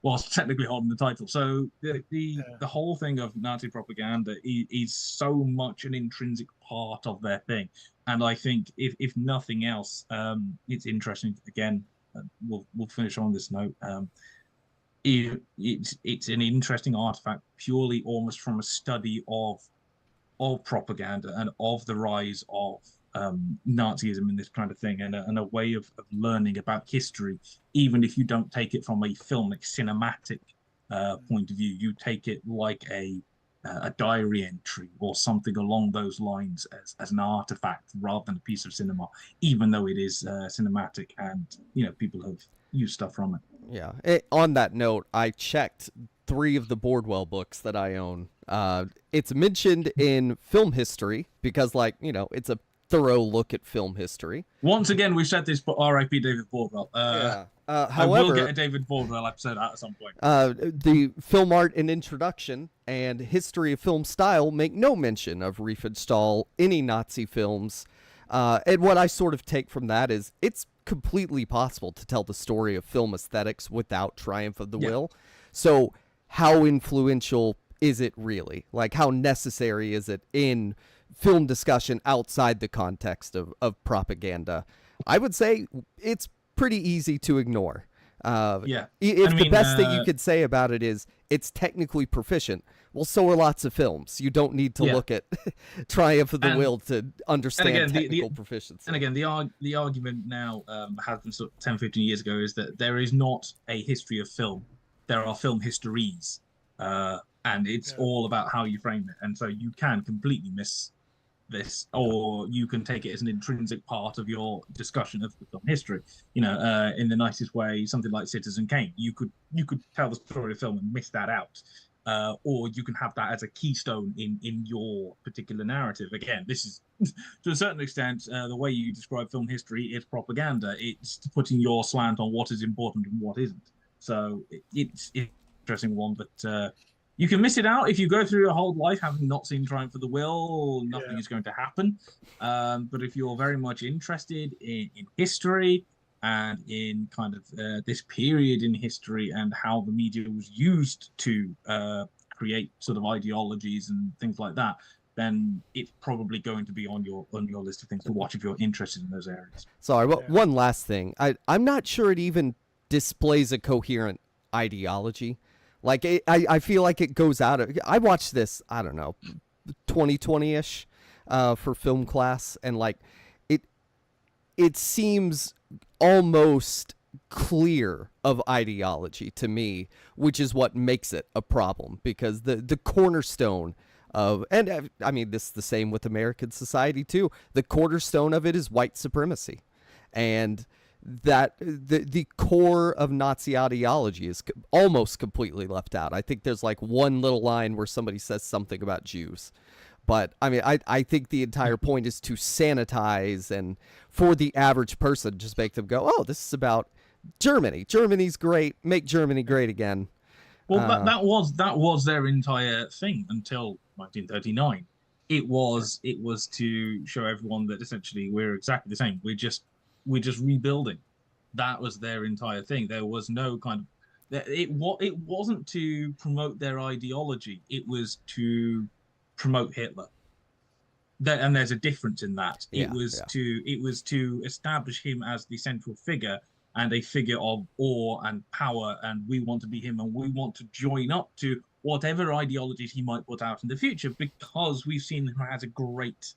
Whilst technically holding the title. So the whole thing of Nazi propaganda is so much an intrinsic part of their thing. And I think if nothing else, it's interesting. Again, we'll finish on this note. It's an interesting artifact purely almost from a study of propaganda and of the rise of Nazism and this kind of thing, and a way of learning about history, even if you don't take it from a filmic, cinematic point of view. You take it like a diary entry or something along those lines as an artifact rather than a piece of cinema, even though it is cinematic and people have used stuff from it. Yeah. On that note, I checked 3 of the Bordwell books that I own. It's mentioned in film history because, it's a thorough look at film history. Once again, we've said this, but R.I.P. David Bordwell. However, I will get a David Bordwell episode out at some point. The film art and introduction and history of film style make no mention of Riefenstahl, any Nazi films, And what I sort of take from that is it's completely possible to tell the story of film aesthetics without Triumph of the Will. So how influential is it really? Like, how necessary is it in film discussion outside the context of propaganda? I would say it's pretty easy to ignore. If the best thing you could say about it is it's technically proficient, well, so are lots of films. You don't need to look at Triumph of the Will to understand technical proficiency. And again, the argument now has been sort of 10, 15 years ago is that there is not a history of film. There are film histories, and it's all about how you frame it. And so you can completely miss this, or you can take it as an intrinsic part of your discussion of film history. In the nicest way, something like Citizen Kane, you could tell the story of film and miss that out, or you can have that as a keystone in your particular narrative. Again, this is to a certain extent the way you describe film history is propaganda. It's putting your slant on what is important and what isn't. So it's an interesting one, but you can miss it out if you go through your whole life having not seen Triumph of the Will. Nothing is going to happen. But if you're very much interested in history and in kind of this period in history and how the media was used to create sort of ideologies and things like that, then it's probably going to be on your list of things to watch if you're interested in those areas. Sorry, one last thing. I'm not sure it even displays a coherent ideology. Like, I feel like it goes out of... I watched this, I don't know, 2020-ish for film class, and, like, it seems almost clear of ideology to me, which is what makes it a problem, because the cornerstone of... And, I mean, this is the same with American society, too. The cornerstone of it is white supremacy. And... that the core of Nazi ideology is almost completely left out. I think there's like one little line where somebody says something about Jews. But I mean, I think the entire point is to sanitize and for the average person, just make them go, oh, this is about Germany. Germany's great. Make Germany great again. Well, that was their entire thing until 1939. It was to show everyone that essentially we're exactly the same. We're just rebuilding. That was their entire thing. There was no kind of... It wasn't to promote their ideology. It was to promote Hitler. And there's a difference in that. It was to establish him as the central figure and a figure of awe and power, and we want to be him, and we want to join up to whatever ideologies he might put out in the future, because we've seen him as a great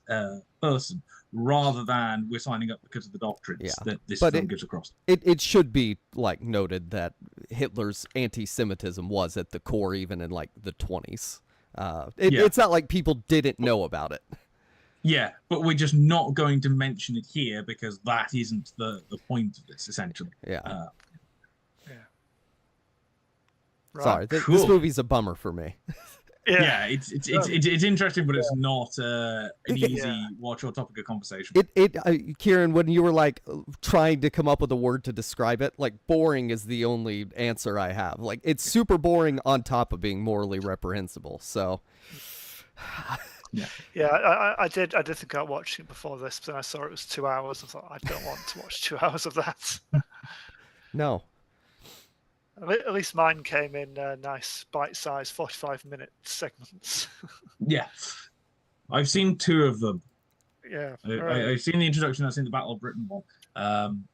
person, rather than we're signing up because of the doctrines that this film gives across. It should be like noted that Hitler's anti-Semitism was at the core even in like the 20s. It's not like people didn't know about it. Yeah, but we're just not going to mention it here because that isn't the point of this, essentially. Yeah. Right. Sorry, this movie's a bummer for me. Yeah, it's interesting, but it's not an easy watch or topic of conversation. Kieran, when you were like trying to come up with a word to describe it, like boring is the only answer I have. Like, it's super boring on top of being morally reprehensible. So, I did think about watching it before this, but then I saw it was 2 hours. I thought, I don't want to watch 2 hours of that. No. At least mine came in nice bite-sized 45-minute segments. Yeah, I've seen 2 of them. Yeah, I've seen the introduction. I've seen the Battle of Britain one.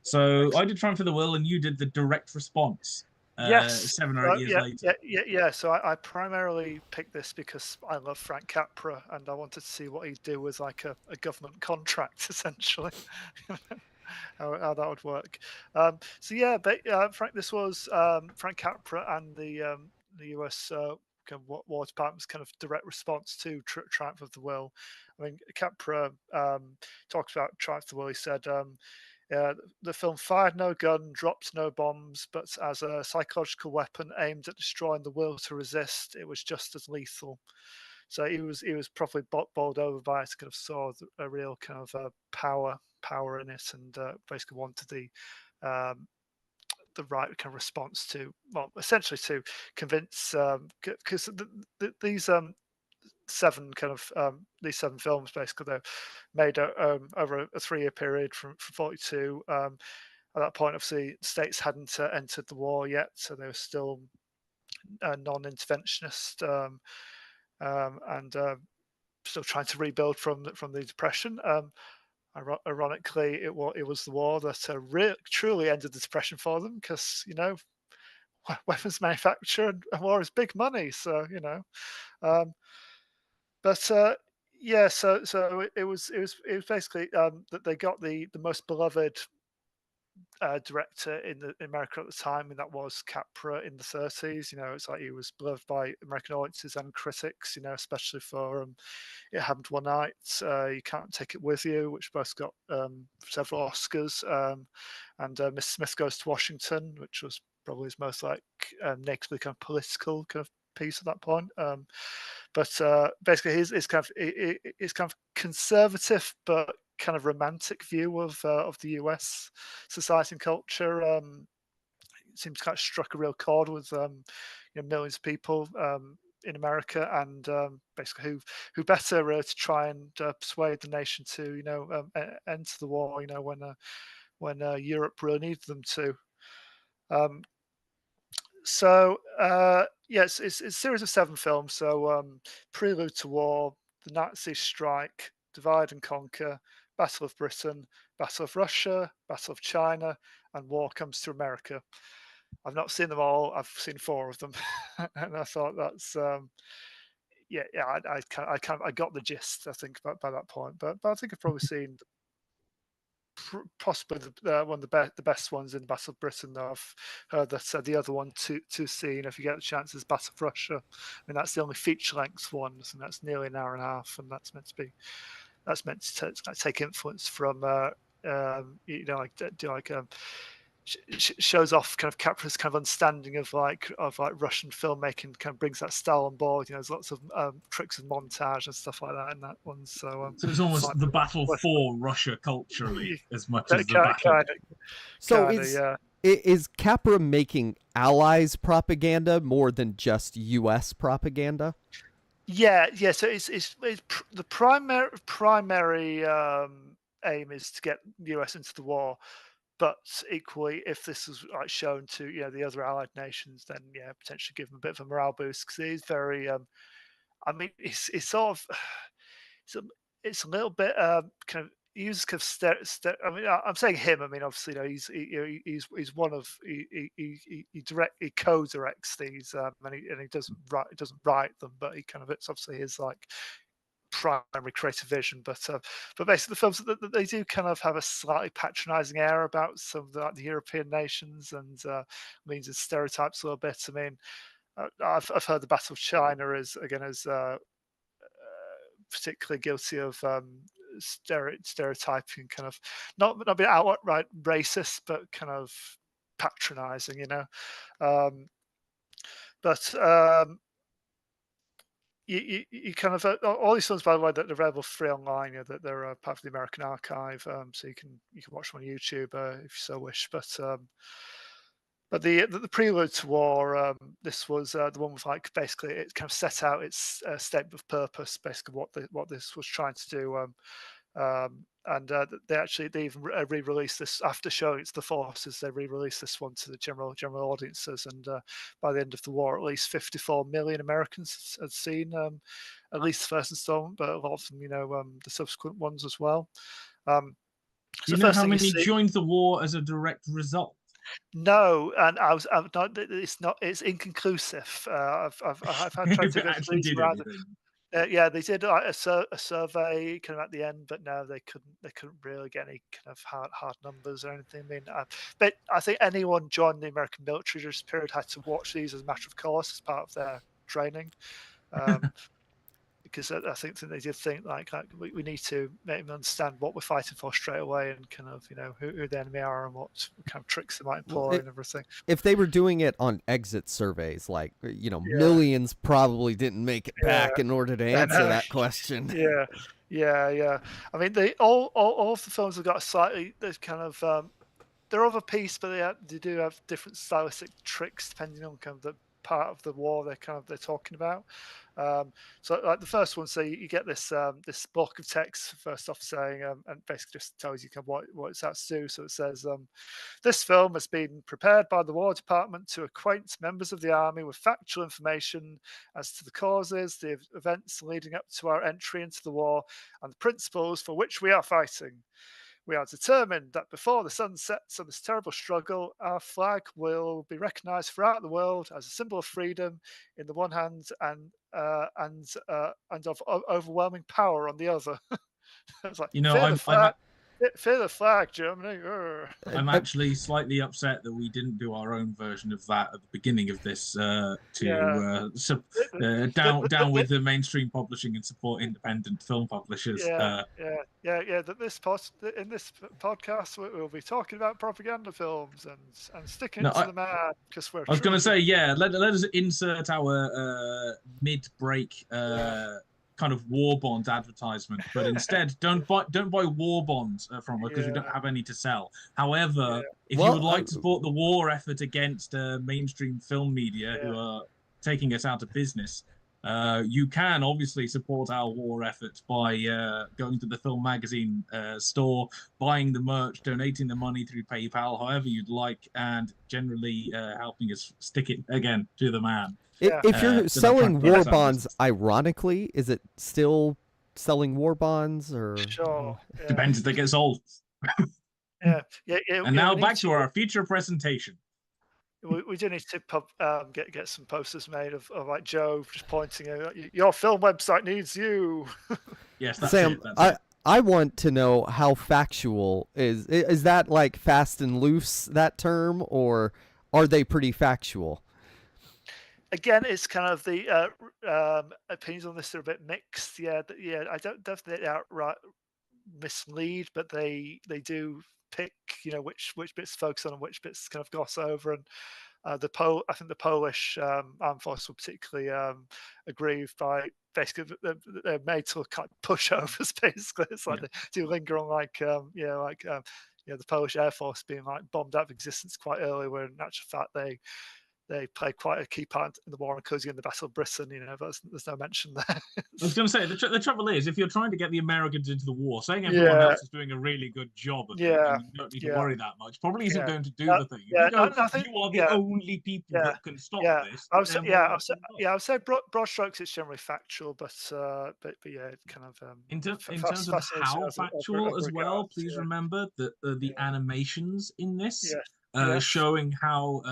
So I did Triumph of the Will, and you did the direct response. Yes, 7 or 8 years later. Yeah. So I primarily picked this because I love Frank Capra, and I wanted to see what he'd do with like a government contract, essentially. How that would work. Frank. This was Frank Capra and the U.S. War Department's kind of direct response to Triumph of the Will. I mean, Capra talked about Triumph of the Will. He said, the film fired no gun, dropped no bombs, but as a psychological weapon aimed at destroying the will to resist, it was just as lethal. So he was properly bowled over by it. Kind of saw a real kind of power in it, and basically wanted the right kind of response to, well, essentially to convince, because these these 7 films basically. They're made over a 3-year period from 42. At that point, obviously, the states hadn't entered the war yet, so they were still non-interventionist, and still trying to rebuild from the depression. Ironically, it was the war that truly ended the depression for them, because weapons manufacture and war is big money. So um, but yeah, so it was basically that they got the most beloved director in America at the time, and that was Capra in the 30s. It's like he was beloved by American audiences and critics. Especially for It Happened One Night, You Can't Take It With You, which both got several Oscars, and Miss Smith Goes to Washington, which was probably his most natively kind of political kind of piece at that point. But basically, his kind of conservative but kind of romantic view of the US society and culture seems to kind of struck a real chord with millions of people in America, and basically who better to try and persuade the nation to enter the war when Europe really needed them to. Yes, it's a series of 7 films. So Prelude to War, The Nazi Strike, Divide and Conquer, Battle of Britain, Battle of Russia, Battle of China, and War Comes to America. I've not seen them all. I've seen 4 of them, and I thought that's I got the gist, I think, by that point. But I think I've probably seen possibly one of the best ones in Battle of Britain, though. I've heard that the other one to see, and if you get the chance, is Battle of Russia. I mean, that's the only feature-length one, and that's nearly an hour and a half, and that's meant to take influence from shows off kind of Capra's kind of understanding of Russian filmmaking, kind of brings that style on board. There's lots of tricks and montage and stuff like that in that one. So it's almost the battle for Russia culturally as much as the battle. So is Capra making Allies propaganda more than just U.S. propaganda? Yeah. So it's the primary aim is to get the US into the war. But equally, if this is shown to the other allied nations, then potentially give them a bit of a morale boost, because it is very. I mean, it's sort of it's a little bit kind of uses kind of I mean, I'm saying him. I mean, obviously, he's one of he co-directs these, and he doesn't write them, but it's obviously his primary creative vision. But basically, the films that they do kind of have a slightly patronizing air about some of the European nations, and means it stereotypes a little bit. I mean, I've heard the Battle of China is particularly guilty of stereotyping, kind of not being outright racist, but kind of patronizing, but you kind of all these films, by the way, that are available free online. That they're part of the American Archive, so you can watch them on YouTube if you so wish. But the Prelude to War, this was the one with basically it kind of set out its statement of purpose, basically what this was trying to do. And they even re-released this after showing it to the forces. They re-released this one to the general audiences, and by the end of the war, at least 54 million Americans had seen at least the first installment, but a lot of them, the subsequent ones as well. Do you know how many joined the war as a direct result? No, and I'm not. It's inconclusive. I've had tried to investigate around it. Yeah, they did a survey kind of at the end, but no, they couldn't really get any kind of hard numbers or anything. I mean, but I think anyone joining the American military during this period had to watch these as a matter of course as part of their training, because I think they did think we need to make them understand what we're fighting for straight away, and kind of who the enemy are and what kind of tricks they might employ and everything. If they were doing it on exit surveys, millions probably didn't make it back in order to answer that question. Yeah. I mean, all of the films have got a slightly kind of they're of a piece, but they do have different stylistic tricks depending on kind of part of the war they're talking about. So like the first one, so you get this this block of text first off saying, and basically just tells you kind of what it's out to do. So it says, this film has been prepared by the War Department to acquaint members of the army with factual information as to the causes, the events leading up to our entry into the war, and the principles for which we are fighting. We are determined that before the sun sets on this terrible struggle, our flag will be recognised throughout the world as a symbol of freedom in the one hand and of overwhelming power on the other. It's like, You know, fear the flag, fear the flag, Germany. I'm actually slightly upset that we didn't do our own version of that at the beginning of this down with the mainstream publishing and support independent film publishers. That in this podcast we'll be talking about propaganda films and sticking to the man because we're. I was going to say, let us insert our mid-break kind of war bond advertisement, but instead don't buy war bonds from us because we don't have any to sell. However, if you would like to support the war effort against mainstream film media who are taking us out of business, you can obviously support our war efforts by going to the Film Magazine store, buying the merch, donating the money through PayPal, however you'd like, and generally helping us stick it again to the man. If you're selling war bonds, ironically, is it still selling war bonds or? Sure. Depends if they get sold. And now back to our feature presentation. We do need to get some posters made of like Joe just pointing out your film website needs you. Yes, that's Sam. I want to know how factual is that, like fast and loose, that term, or are they pretty factual? Again, it's kind of the opinions on this are a bit mixed. I don't definitely outright mislead, but they do pick which bits focus on and which bits kind of gloss over. And I think the Polish armed forces were particularly aggrieved by basically they're made to look like pushovers. Basically, it's like they do linger on the Polish Air Force being like bombed out of existence quite early, where in actual fact they played quite a key part in the war, including in the Battle of Britain. But there's no mention there. I was going to say, the trouble is, if you're trying to get the Americans into the war, saying everyone else is doing a really good job of it, and you don't need to worry that much, probably isn't going to do the thing. If you are the only people that can stop this. I would say broad strokes it's generally factual, but kind of in terms of how factual as well. Please remember that the animations in this. Showing how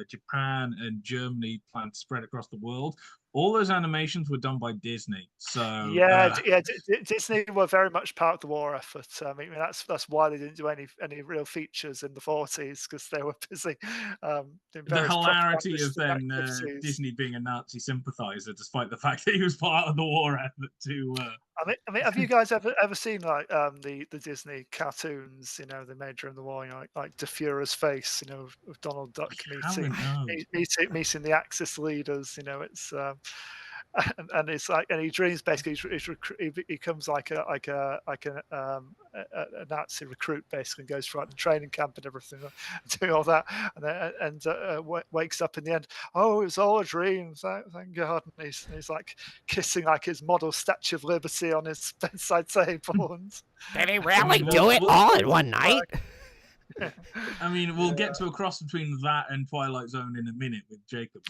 Japan and Germany plan to spread across the world. All those animations were done by Disney. So Disney were very much part of the war effort. I mean, that's why they didn't do any real features in the 40s, because they were busy. The hilarity of then Disney being a Nazi sympathizer, despite the fact that he was part of the war effort too. I mean, have you guys ever seen like the Disney cartoons? They made during the war, like De Fuhrer's face, with Donald Duck meeting the Axis leaders. It's and it's like, and he dreams basically he becomes like a Nazi recruit basically, and goes through the training camp and everything, doing all that, and wakes up in the end. Oh, it was all a dream. Thank God. And he's like kissing like his model Statue of Liberty on his bedside table. And did he really do it all in one night? I mean, we'll get to a cross between that and Twilight Zone in a minute with Jacobs.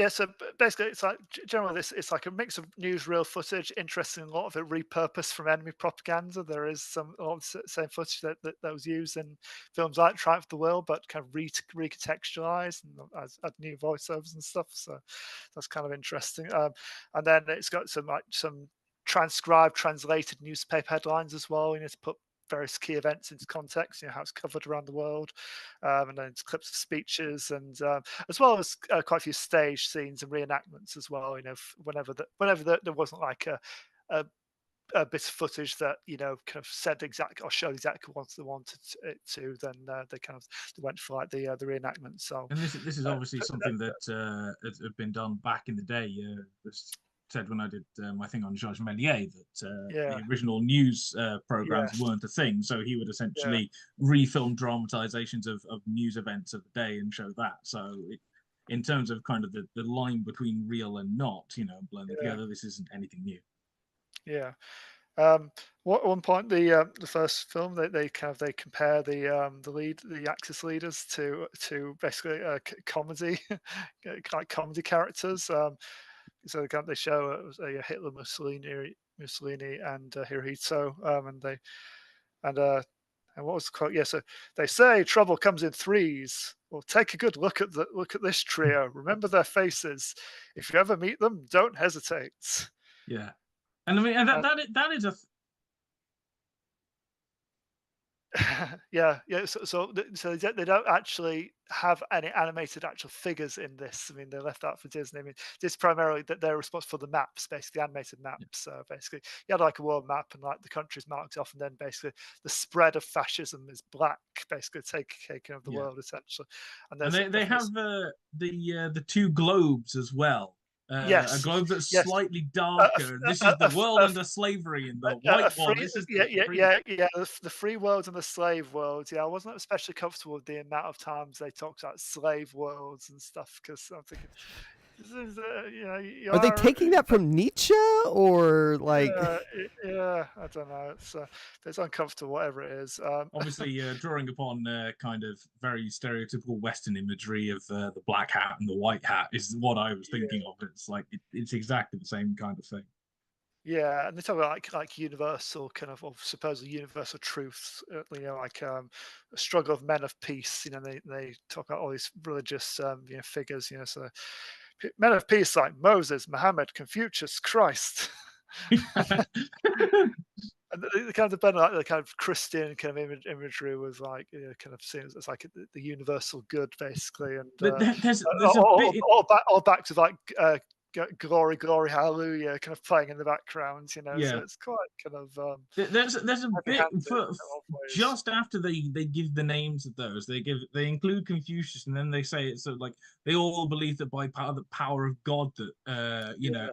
So basically, it's like generally it's like a mix of newsreel footage, interesting, a lot of it repurposed from enemy propaganda. There is some of the same footage that was used in films like Triumph of the Will, but kind of recontextualized and add new voiceovers and stuff. So that's kind of interesting. And then it's got some transcribed, translated newspaper headlines as well. To put various key events into context, how it's covered around the world, and then it's clips of speeches, and as well as quite a few stage scenes and reenactments as well. Whenever there wasn't like a bit of footage that kind of said exactly or showed exactly what they wanted it to, then they went for like the reenactment. So, and this is obviously something that had been done back in the day. said when I did my thing on Georges Méliès that Yeah. the original news programs Yes. weren't a thing. So he would Yeah. essentially refilm dramatizations of news events of the day and show that. So in terms of kind of the line between real and not, blend them Yeah. together, this isn't anything new. Yeah. At one point, the first film, they compare the Axis leaders to basically comedy, like comedy characters. So they show Hitler, Mussolini, and Hirohito, and what was the quote? Yeah, so they say trouble comes in threes. Well, take a good look at this trio. Remember their faces. If you ever meet them, don't hesitate. Yeah, and I mean, and that is a yeah. So they don't actually have any animated actual figures in this. I mean, they're left out for Disney. I mean, this primarily that they're responsible for the maps, basically animated maps. Basically, you had like a world map and like the countries marked off, and then basically the spread of fascism is black, basically taking over the world essentially. And they have the two globes as well. A yes, globe that's yes. slightly darker. This is the world under slavery, and the white one. This is the free world and the slave world. Yeah, I wasn't especially comfortable with the amount of times they talked about slave worlds and stuff because I'm thinking, this is, Are they taking that from Nietzsche or like? Yeah, I don't know. It's uncomfortable, whatever it is. Obviously, drawing upon kind of very stereotypical Western imagery of the black hat and the white hat is what I was thinking of. It's like it's exactly the same kind of thing. Yeah, and they talk about like universal kind of, or supposedly universal truths. Like a struggle of men of peace. They talk about all these religious figures. So men of peace like Moses, Muhammad, Confucius, Christ. And the kind of the kind of Christian kind of imagery was like kind of seen as like the universal good basically, and there's a bit all back to like glory, glory, hallelujah, kind of playing in the background. So it's quite kind of there's a bit for just after they give the names of those, they include Confucius, and then they say it's sort of like they all believe that by the power of God that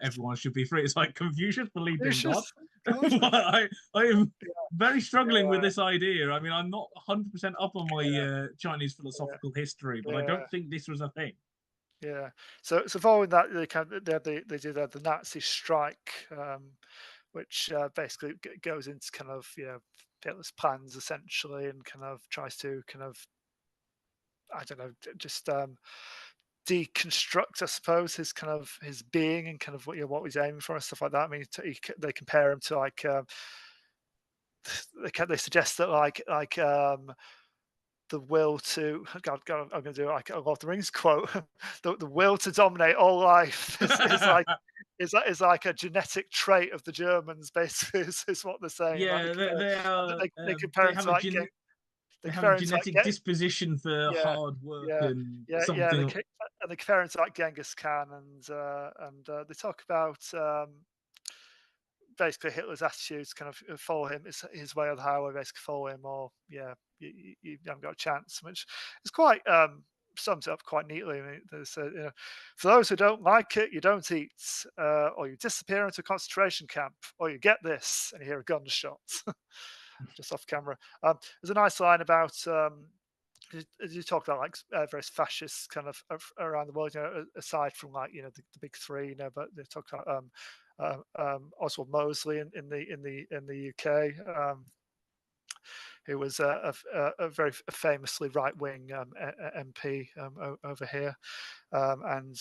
everyone should be free. It's like Confucius believed in God. I am very struggling with this idea. I mean, I'm not 100% up on my Chinese philosophical history, but I don't think this was a thing. Yeah. So following that, they did the Nazi strike, which basically goes into kind of Hitler's plans essentially, and kind of tries to kind of, I don't know, just deconstruct, I suppose, his being and kind of what he's aiming for and stuff like that. I mean, they compare him to like they suggest that like the will to God, I'm going to do like a Lord of the Rings quote. The will to dominate all life is like a genetic trait of the Germans. Basically, is what they're saying. Yeah, they compare it to like they have a genetic disposition for hard work and something. And they compare it to like Genghis Khan, and they talk about basically Hitler's attitudes kind of follow him. It's his way or the highway, basically follow him, or you haven't got a chance, which is quite sums it up quite neatly. I mean, there's for those who don't like it, you don't eat, or you disappear into a concentration camp, or you get this, and you hear a gunshot just off camera. There's a nice line about as you talk about like various fascists kind of around the world, aside from like the big three, but they talk about Oswald Mosley in the UK, who was a very famously right-wing MP over here, and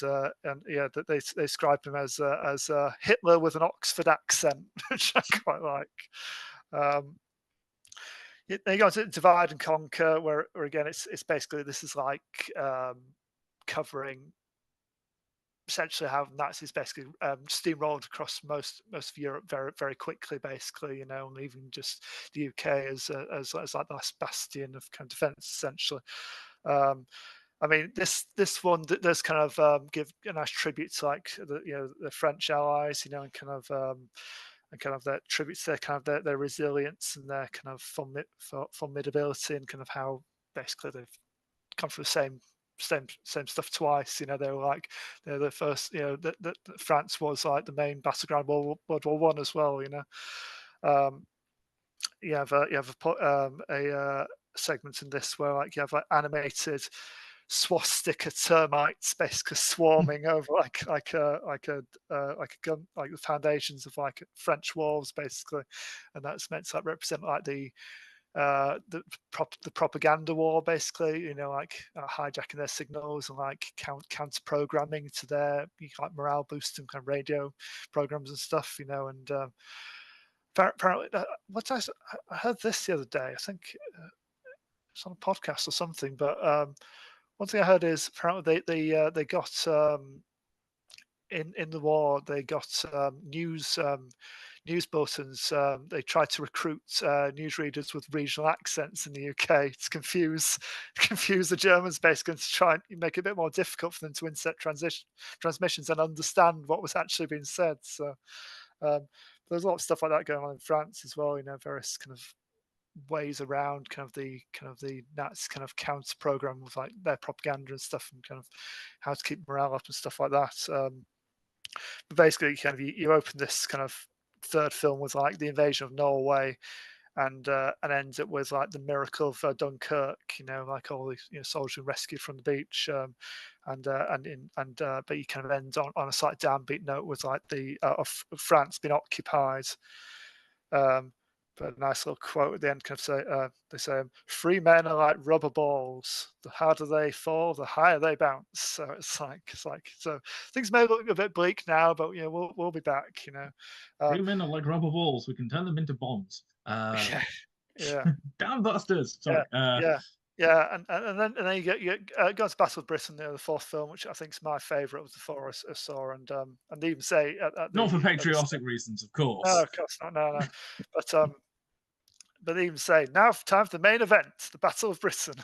they describe him as Hitler with an Oxford accent, which I quite like. They go to Divide and Conquer, where again it's basically this is like covering essentially how Nazis basically steamrolled across most of Europe very very quickly, basically, and even just the UK as like the last bastion of kind of defence, essentially. I mean, this one does kind of give a nice tribute to like the French allies, and kind of that tributes to their resilience and their kind of formidability, and kind of how basically they've come from the same stuff twice. You know, they were like, you know, the first, you know, that France was like the main battleground World War One as well. You know, you have a segment in this where like you have like animated swastika termites basically swarming over like a gun, like the foundations of like French walls basically, and that's meant to like represent like the propaganda war basically, you know, like hijacking their signals and like counter programming to their like morale boosting kind of radio programs and stuff, you know. And apparently, I heard this the other day. I think it's on a podcast or something. But one thing I heard is apparently they got in the war they got news bulletins. They tried to recruit newsreaders with regional accents in the UK to confuse the Germans, basically, to try and make it a bit more difficult for them to insert transmissions and understand what was actually being said. So there's a lot of stuff like that going on in France as well. You know, various kind of ways around kind of the Nazi kind of counter program with like their propaganda and stuff, and kind of how to keep morale up and stuff like that. But basically, kind of you open this kind of third film with like the invasion of Norway, and ends it with like the miracle of Dunkirk. You know, like all these, you know, soldiers rescued from the beach, but you kind of end on a slight downbeat note with like the of France being occupied. But a nice little quote at the end, kind of say, they say, "Free men are like rubber balls. The harder they fall, the higher they bounce." So it's like so things may look a bit bleak now, but you know, we'll be back. You know, Free men are like rubber balls. We can turn them into bombs. Yeah. Damn bastards. Sorry. Yeah, and then you get God's Battle of Britain, you know, the fourth film, which I think is my favourite of the four I saw, and they even say not for patriotic reasons, of course. No, of course not. No. But they even say, now time for the main event, the Battle of Britain,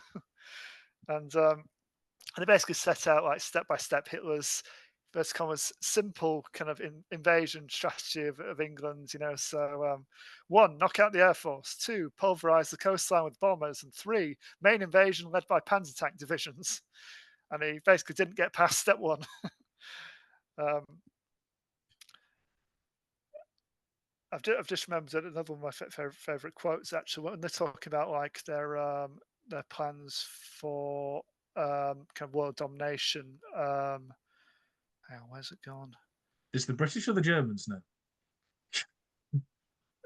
and they basically set out like step by step Hitler's simple kind of invasion strategy of England, you know. So 1, knock out the air force; 2, pulverize the coastline with bombers; and 3, main invasion led by panzer tank divisions. And he basically didn't get past step 1. I've just remembered another one of my favorite quotes, actually, when they're talking about like their plans for kind of world domination. Hang on, where's it gone? Is the British or the Germans now?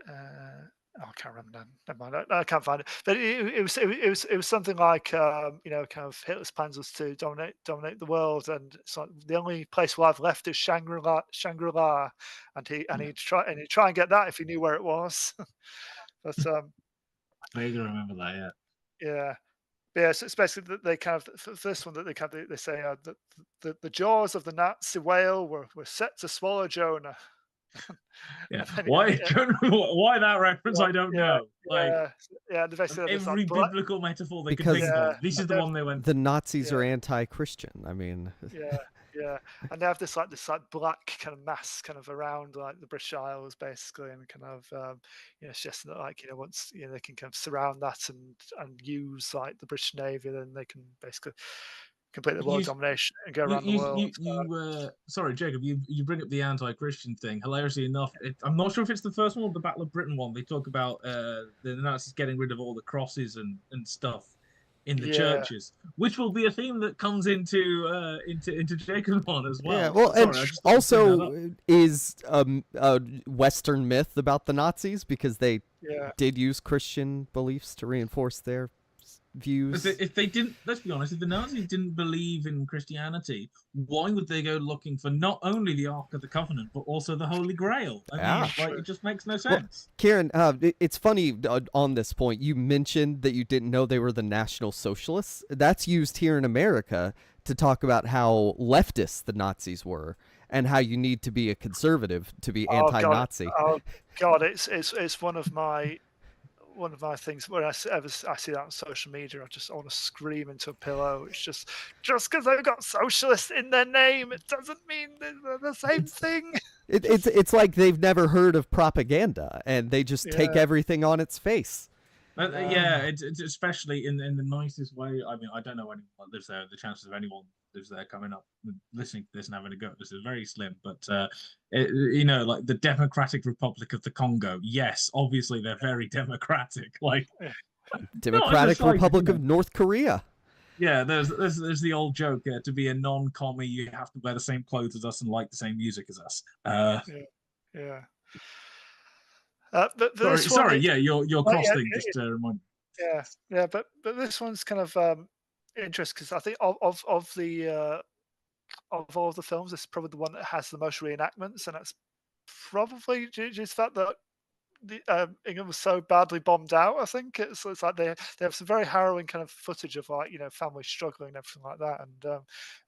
I can't remember now. Never mind. I can't find it. But it was something like you know, kind of Hitler's plans was to dominate the world, and it's like the only place we'll have left is Shangri-La, and he'd try and get that if he knew where it was. But I vaguely remember that. Yeah. Yeah, so it's basically that they kind of the first one that they say that the jaws of the Nazi whale were set to swallow Jonah. Yeah. Why that reference? I don't know. Like, every biblical metaphor they could think of. This is the one they went. The Nazis are anti-Christian. I mean. Yeah, and they have this black kind of mass kind of around like the British Isles basically, and kind of you know, suggesting that like, you know, once, you know, they can kind of surround that and use like the British Navy, then they can basically complete the world domination and go around the world. Sorry, Jacob, you bring up the anti-Christian thing. Hilariously enough, I'm not sure if it's the first one or the Battle of Britain one. They talk about the Nazis getting rid of all the crosses and stuff in the churches, which will be a theme that comes into Jacob's one as well. Yeah, well, and also is a Western myth about the Nazis, because they did use Christian beliefs to reinforce their views. If they didn't, let's be honest, if the Nazis didn't believe in Christianity, why would they go looking for not only the Ark of the Covenant but also the Holy Grail? I mean, like, it just makes no sense. Well, Kieran, it's funny on this point. You mentioned that you didn't know they were the National Socialists. That's used here in America to talk about how leftist the Nazis were, and how you need to be a conservative to be anti-Nazi. God, it's one of my things where I see that on social media, I want to scream into a pillow. It's just because they've got socialist in their name, it doesn't mean they're the same thing. It's like they've never heard of propaganda, and they just take everything on its face. Yeah, it's especially in the nicest way. I mean, I don't know anyone that lives there. The chances of anyone lives there coming up, listening to this and having a go, this is very slim. But you know, like the Democratic Republic of the Congo. Yes, obviously they're very democratic. Like, Democratic Republic of North Korea. Yeah, there's the old joke. To be a non-commie, you have to wear the same clothes as us and like the same music as us. Yeah. But sorry, yeah, your costing, just to remind you. Yeah, but this one's kind of interesting because I think of all of the films, this is probably the one that has the most reenactments, and that's probably due to the fact that England was so badly bombed out. I think it's like they have some very harrowing kind of footage of like families struggling and everything like that, and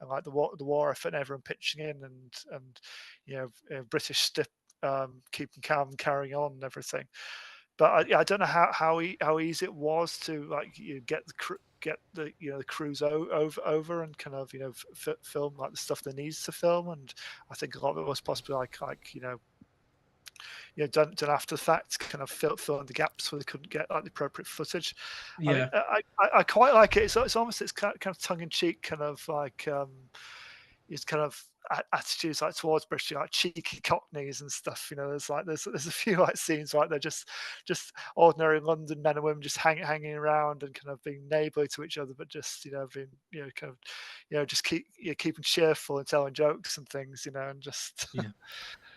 like the war effort and everyone pitching in, and British keeping calm and carrying on and everything. But I don't know how easy it was to like get the crews over and kind of film like the stuff they needs to film, and I think a lot of it was possibly like done after the fact, kind of filling the gaps where they couldn't get like the appropriate footage. Yeah, I quite like it. It's almost kind of tongue in cheek, kind of like it's kind of attitudes like towards British, like cheeky Cockneys and stuff. There's a few like scenes like they're just ordinary London men and women just hanging around and kind of being neighbourly to each other, but just being kind of just keeping cheerful and telling jokes and things, and just yeah.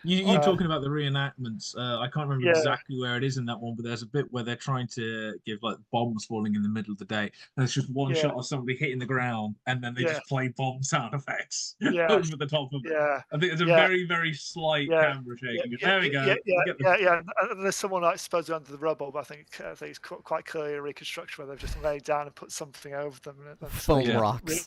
You talking about the reenactments? I can't remember exactly where it is in that one, but there's a bit where they're trying to give like bombs falling in the middle of the day, and it's just one shot of somebody hitting the ground, and then they just play bomb sound effects over the top of it. I think it's a very, very slight camera shaking. There we go. Yeah. And there's someone like supposedly under the rubble, but I think it's quite clearly a reconstruction where they've just laid down and put something over them. And foam rocks.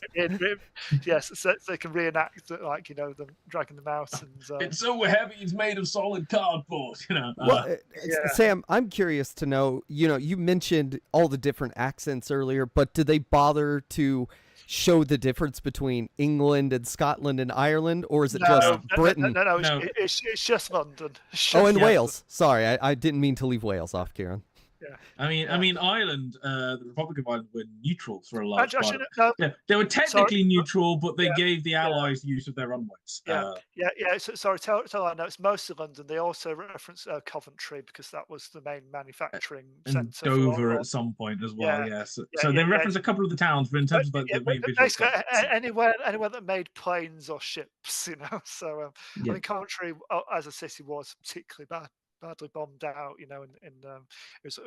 Yes, so they can reenact it, like them dragging them out. And it's so heavy. It's made of solid cardboard, Well, Sam, I'm curious to know, you mentioned all the different accents earlier, but do they bother to show the difference between England and Scotland and Ireland, or is it just Britain? No. It's just London. And Wales. Sorry, I didn't mean to leave Wales off, Kieran. Yeah. I mean, Ireland, the Republic of Ireland were neutral for a large part. They were technically neutral, but they gave the Allies use of their runways. So, sorry, tell I know it's mostly London. They also reference Coventry because that was the main manufacturing centre. Dover at some point as well. So they reference a couple of the towns, but in terms of the main basically anywhere that made planes or ships, So I think Coventry as a city was particularly badly bombed out, and it was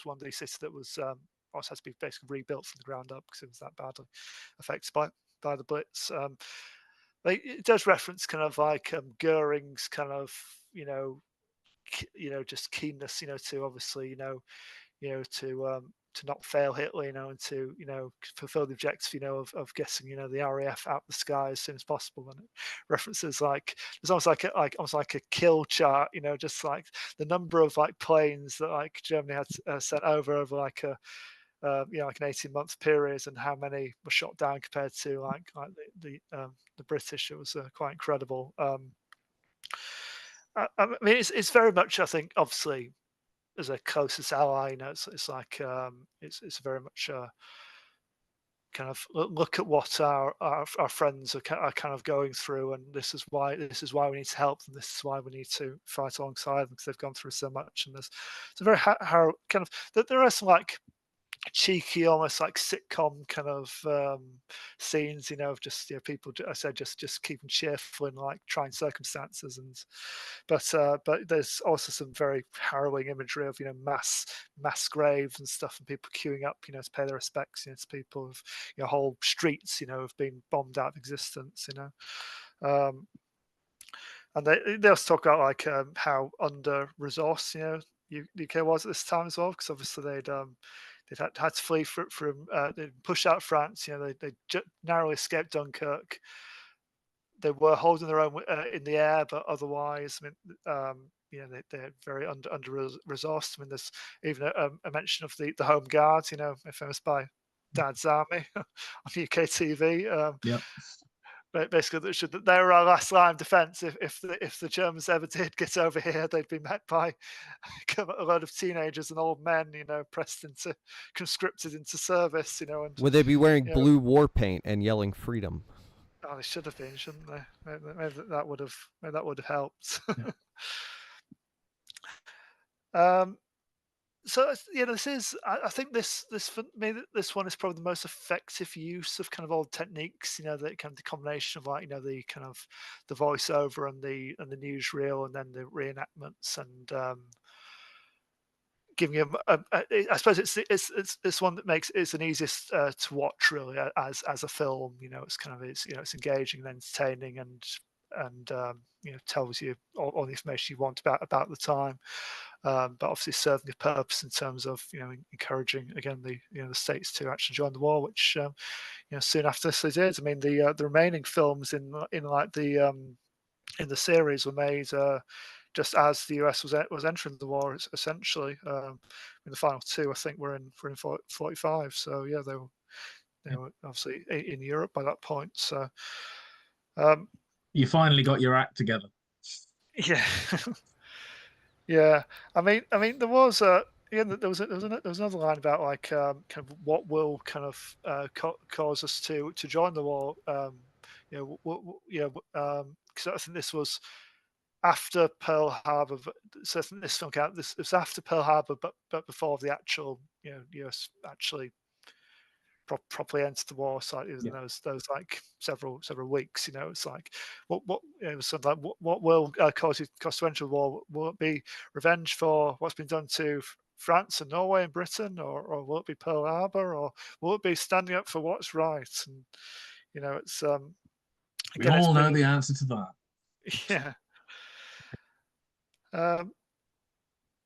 one of these cities that was also had to be basically rebuilt from the ground up because it was that badly affected by the Blitz. It does reference kind of like Goering's kind of just keenness, to obviously to not fail Hitler, and to fulfill the objective, of getting the RAF out the sky as soon as possible. And it references like there's almost like a kill chart, just like the number of like planes that like Germany had sent over like a like an 18-month period, and how many were shot down compared to like the British. It was quite incredible. I mean, it's very much, I think, obviously, as a closest ally, it's like it's very much kind of look at what our friends are kind of going through, and this is why we need to help them. This is why we need to fight alongside them because they've gone through so much. And it's a very kind of there are some like cheeky, almost like sitcom kind of scenes, of just people. I said just keeping cheerful in like trying circumstances, but there's also some very harrowing imagery of mass graves and stuff, and people queuing up, to pay their respects, to people of whole streets, have been bombed out of existence, and they also talk about like how under resourced UK was at this time as well, because obviously they'd had to flee from they pushed out France. They narrowly escaped Dunkirk. They were holding their own in the air, but otherwise, I mean, they're very under resourced. I mean, there's even a mention of the Home Guards, famous by Dad's Army on UK TV. basically that they were our last line of defence. If the Germans ever did get over here, they'd be met by a load of teenagers and old men, conscripted into service, and Would they be wearing you know, blue war paint and yelling freedom? oh, they should have been, shouldn't they? Maybe that would have helped. So this is. I think this for me, this one is probably the most effective use of kind of old techniques. The kind of the combination of the kind of the voiceover and the newsreel, and then the reenactments, and giving him. I suppose it's one that makes it's an easiest to watch really as a film. It's kind of it's engaging and entertaining, and tells you all the information you want about the time. But obviously serving a purpose in terms of encouraging again the states to actually join the war, which soon after this they did. I mean the remaining films in the series were made just as the US was entering the war essentially. The final two I think were in 45. So yeah, they were obviously in Europe by that point. So you finally got your act together. Yeah. Yeah, I mean, there was there was another line about like kind of what will kind of cause us to join the war. Because I think this was after Pearl Harbor. So I think this film this was after Pearl Harbor, but before the actual US actually properly entered the war site. It was those like several weeks. It's like what it was something like what will cause to enter the war? Will it be revenge for what's been done to France and Norway and Britain, or will it be Pearl Harbor, or will it be standing up for what's right? And it's again, we all know the answer to that. Yeah.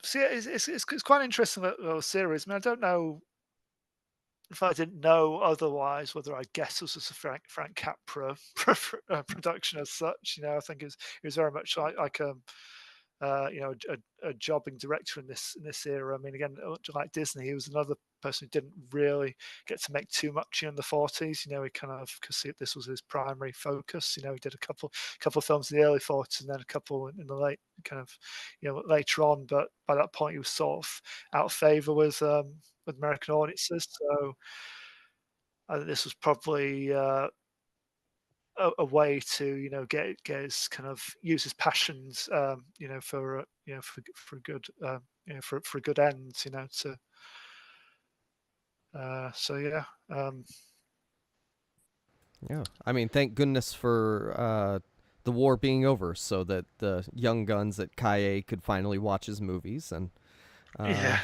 So yeah, it's quite interesting little series. I mean, I don't know if I didn't know otherwise, whether I guess this was a Frank Capra production as such. I think it was very much like a jobbing director in this era. I mean, again, like Disney, he was another person who didn't really get to make too much in the 40s. He kind of, because this was his primary focus. He did a couple of films in the early 40s and then a couple in the late kind of later on. But by that point, he was sort of out of favor with American audiences. So I think this was probably a way to get his kind of use his passions for a good for a good end to so yeah. Yeah, I mean, thank goodness for the war being over, so that the young guns at Kaye could finally watch his movies and Yeah.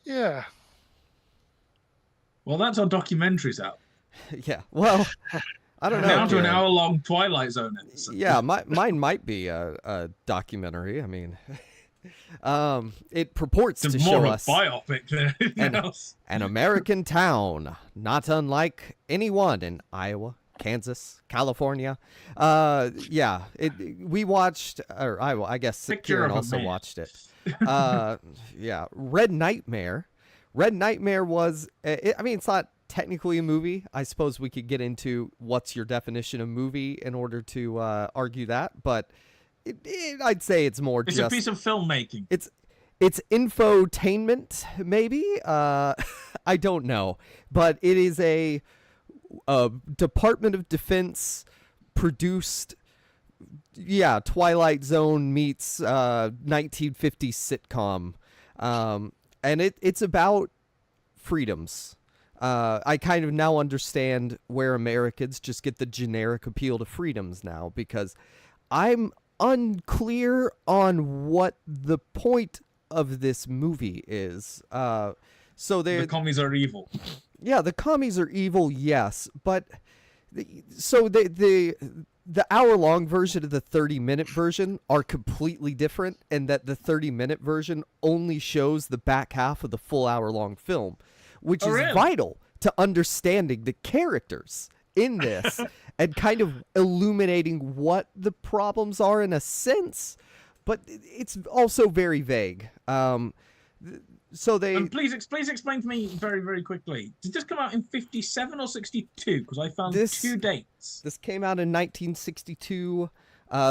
Yeah. Well, that's our documentaries out. Yeah. Well, I don't know. Down to an hour-long Twilight Zone episode. Yeah, mine might be a documentary. I mean, it purports to show us more of a biopic than anything else. An American town, not unlike any one in Iowa, Kansas, California. Yeah, we watched, or I guess Kieran also watched it. Yeah, Red Nightmare. Red Nightmare was, I mean, it's not technically a movie. I suppose we could get into what's your definition of movie in order to argue that, but I'd say it's more it's just... a piece of filmmaking. It's infotainment, maybe? I don't know. But it is a Department of Defense produced... Yeah, Twilight Zone meets 1950s sitcom. And it's about freedoms. I kind of now understand where Americans just get the generic appeal to freedoms now, because I'm unclear on what the point of this movie is. So the commies are evil. Yeah, the commies are evil, yes. But so the hour-long version and the 30-minute version are completely different, and that the 30-minute version only shows the back half of the full hour-long film, which is vital to understanding the characters in this and kind of illuminating what the problems are in a sense, but it's also very vague. So they And please explain to me very, very quickly. Did this come out in 57 or 62? Because I found two dates. This came out in 1962.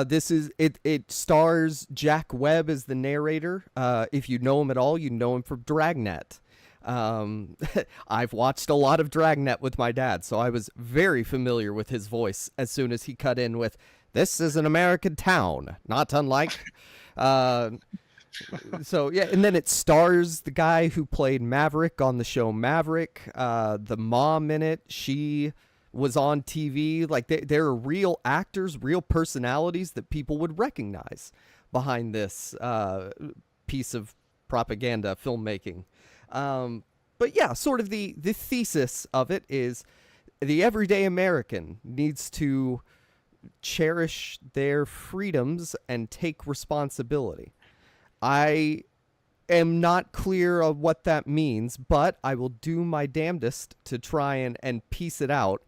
This is it. It stars Jack Webb as the narrator. If you know him at all, you know him from Dragnet. I've watched a lot of Dragnet with my dad, so I was very familiar with his voice as soon as he cut in with, "This is an American town, not unlike." So yeah, and then it stars the guy who played Maverick on the show Maverick. The mom in it, she was on TV. Like there are real actors, real personalities that people would recognize behind this piece of propaganda filmmaking. But yeah, sort of the thesis of it is the everyday American needs to cherish their freedoms and take responsibility. I am not clear of what that means, but I will do my damnedest to try and piece it out.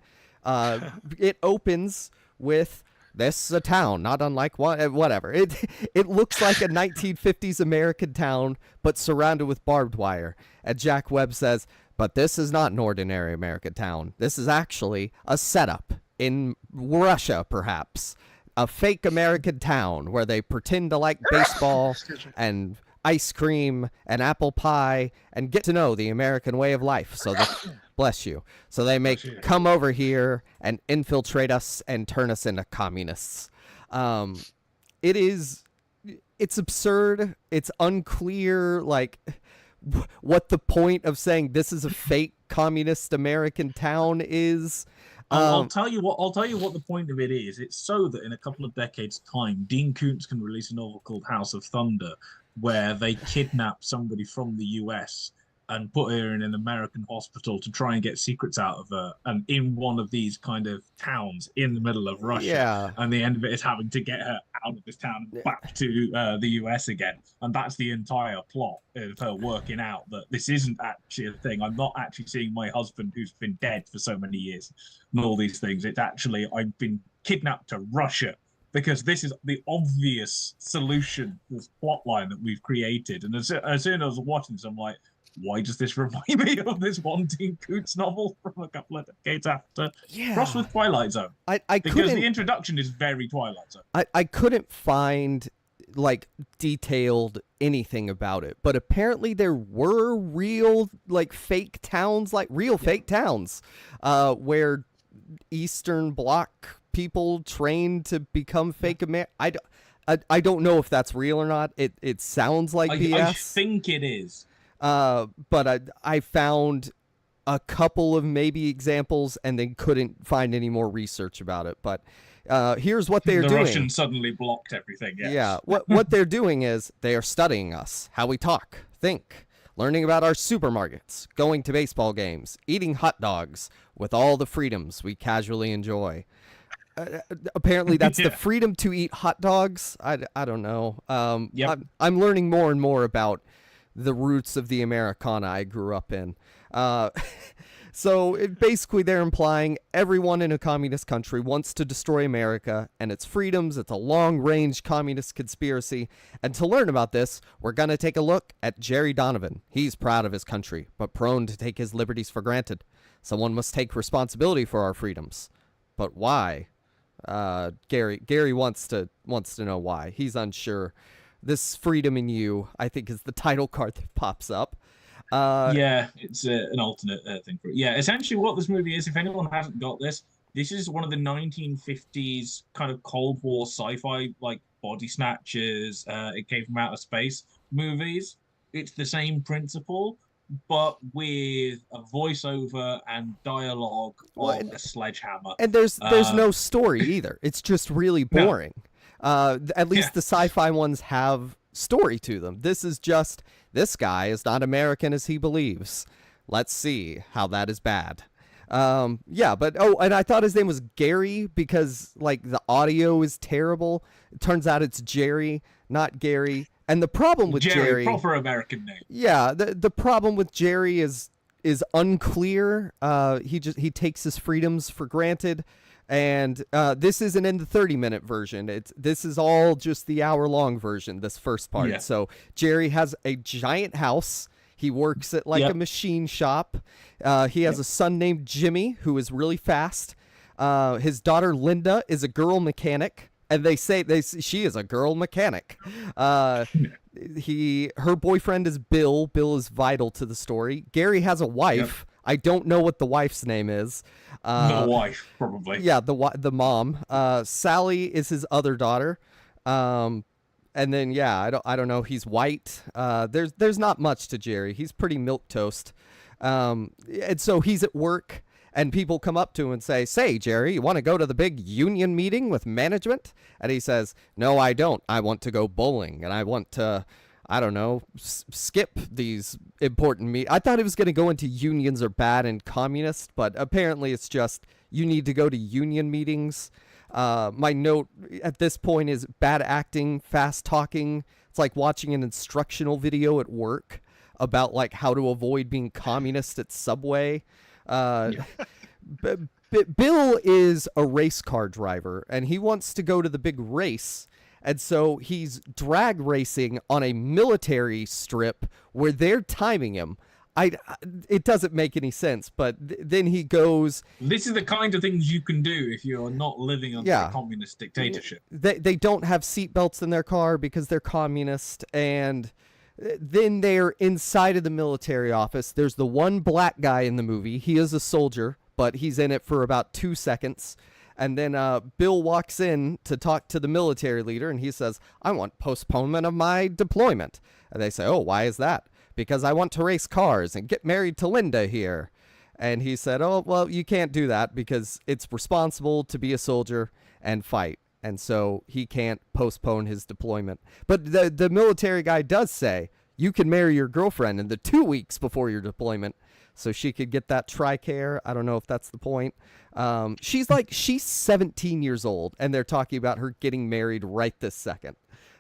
It opens with, "This is a town, not unlike whatever." It looks like a 1950s American town, but surrounded with barbed wire. And Jack Webb says, "But this is not an ordinary American town. This is actually a setup in Russia, perhaps. A fake American town where they pretend to like baseball and ice cream and apple pie and get to know the American way of life. So that, bless you. So they may come over here and infiltrate us and turn us into communists." It's absurd. It's unclear, like, what the point of saying this is a fake communist American town is. I'll tell you what the point of it is. It's so that in a couple of decades' time, Dean Koontz can release a novel called House of Thunder, where they kidnap somebody from the US and put her in an American hospital to try and get secrets out of her, and in one of these kind of towns in the middle of Russia. Yeah. And the end of it is having to get her out of this town and back to the US again. And that's the entire plot of her working out that this isn't actually a thing. I'm not actually seeing my husband who's been dead for so many years and all these things. It's actually, I've been kidnapped to Russia, because this is the obvious solution to this plot line that we've created. And as soon as I was watching this, I'm like, why does this remind me of this one Dean Koontz novel from a couple of decades after? Yeah. Cross with Twilight Zone. Because the introduction is very Twilight Zone. I couldn't find, like, detailed anything about it, but apparently there were real, like, fake towns, where Eastern Bloc people trained to become fake American. I don't know if that's real or not. It sounds like BS. I think it is. But I found a couple of maybe examples and then couldn't find any more research about it. But here's what they're doing. The Russians suddenly blocked everything. Yes. Yeah. What they're doing is they are studying us, how we talk, think, learning about our supermarkets, going to baseball games, eating hot dogs with all the freedoms we casually enjoy. Apparently that's the freedom to eat hot dogs. I don't know. I'm learning more and more about the roots of the Americana I grew up in. So basically they're implying everyone in a communist country wants to destroy America and its freedoms. It's a long-range communist conspiracy. And to learn about this, we're going to take a look at Jerry Donovan. He's proud of his country, but prone to take his liberties for granted. Someone must take responsibility for our freedoms. But why? Gary wants to know why. He's unsure. This Freedom in You, I think, is the title card that pops up. It's an alternate thing for it. Yeah, essentially what this movie is, if anyone hasn't got this is one of the 1950s kind of Cold War sci-fi, like Body Snatchers, It Came from Outer Space movies. It's the same principle, but with a voiceover and dialogue of a sledgehammer. And there's no story either. It's just really boring. No. At least the sci-fi ones have story to them. This is just, this guy is not American as he believes. Let's see how that is bad. And I thought his name was Gary because, like, the audio is terrible. It turns out it's Jerry, not Gary. And the problem with Jerry, proper American name. Yeah, the problem with Jerry is unclear. He takes his freedoms for granted, and this isn't in the 30-minute version. This is all just the hour-long version. This first part. Yeah. So Jerry has a giant house. He works at like a machine shop. He has a son named Jimmy who is really fast. His daughter Linda is a girl mechanic, and they say she is a girl mechanic. Her boyfriend is Bill. Bill is vital to the story. Gary has a wife. I don't know what the wife's name is. The wife, probably. Yeah, the mom. Sally is his other daughter. And then I don't know. He's white. There's not much to Jerry. He's pretty milquetoast. And so he's at work, and people come up to him and say, Jerry, you want to go to the big union meeting with management? And he says, no, I don't. I want to go bowling, and I want to, I don't know, skip these important meetings. I thought it was going to go into unions are bad and communist, but apparently it's just you need to go to union meetings. My note at this point is bad acting, fast talking. It's like watching an instructional video at work about like how to avoid being communist at Subway. Bill is a race car driver, and he wants to go to the big race. And so he's drag racing on a military strip where they're timing him. It doesn't make any sense, but then he goes... This is the kind of things you can do if you're not living under a communist dictatorship. They don't have seatbelts in their car because they're communist, and then they're inside of the military office. There's the one black guy in the movie. He is a soldier, but he's in it for about 2 seconds. And then Bill walks in to talk to the military leader, and he says, I want postponement of my deployment. And they say, oh, why is that? Because I want to race cars and get married to Linda here. And he said, oh, well, you can't do that because it's responsible to be a soldier and fight. And so he can't postpone his deployment. But the military guy does say, you can marry your girlfriend in the 2 weeks before your deployment. So she could get that TRICARE. I don't know if that's the point. She's 17 years old, and they're talking about her getting married right this second.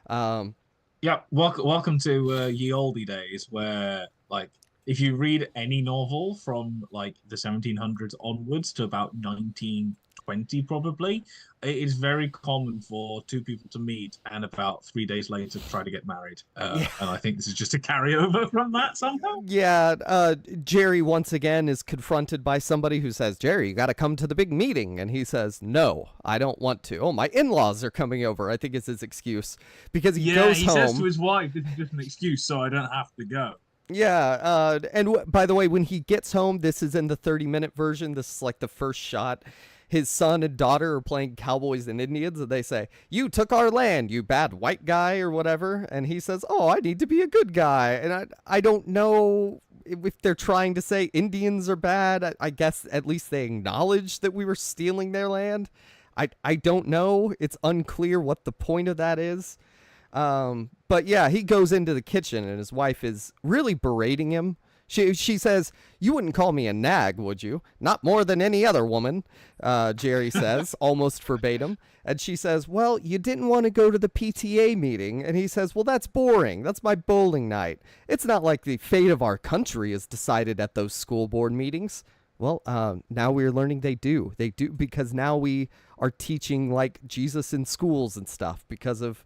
Welcome to ye olde days, where like if you read any novel from like the 1700s onwards to about 1920 probably, it is very common for two people to meet and about 3 days later try to get married. And I think this is just a carryover from that somehow. Jerry once again is confronted by somebody who says, Jerry, you got to come to the big meeting. And he says, no, I don't want to. Oh, my in-laws are coming over, I think is his excuse. Because he goes home. He says to his wife, this is just an excuse so I don't have to go. By the way, when he gets home, this is in the 30-minute version. This is like the first shot. His son and daughter are playing cowboys and Indians, and they say, you took our land, you bad white guy, or whatever. And he says, oh, I need to be a good guy. And I don't know if they're trying to say Indians are bad. I guess at least they acknowledge that we were stealing their land. I don't know. It's unclear what the point of that is. But yeah, he goes into the kitchen, and his wife is really berating him. She says, you wouldn't call me a nag, would you? Not more than any other woman, Jerry says, almost verbatim. And she says, well, you didn't want to go to the PTA meeting. And he says, well, that's boring. That's my bowling night. It's not like the fate of our country is decided at those school board meetings. Well, now we're learning they do. They do, because now we are teaching like Jesus in schools and stuff because of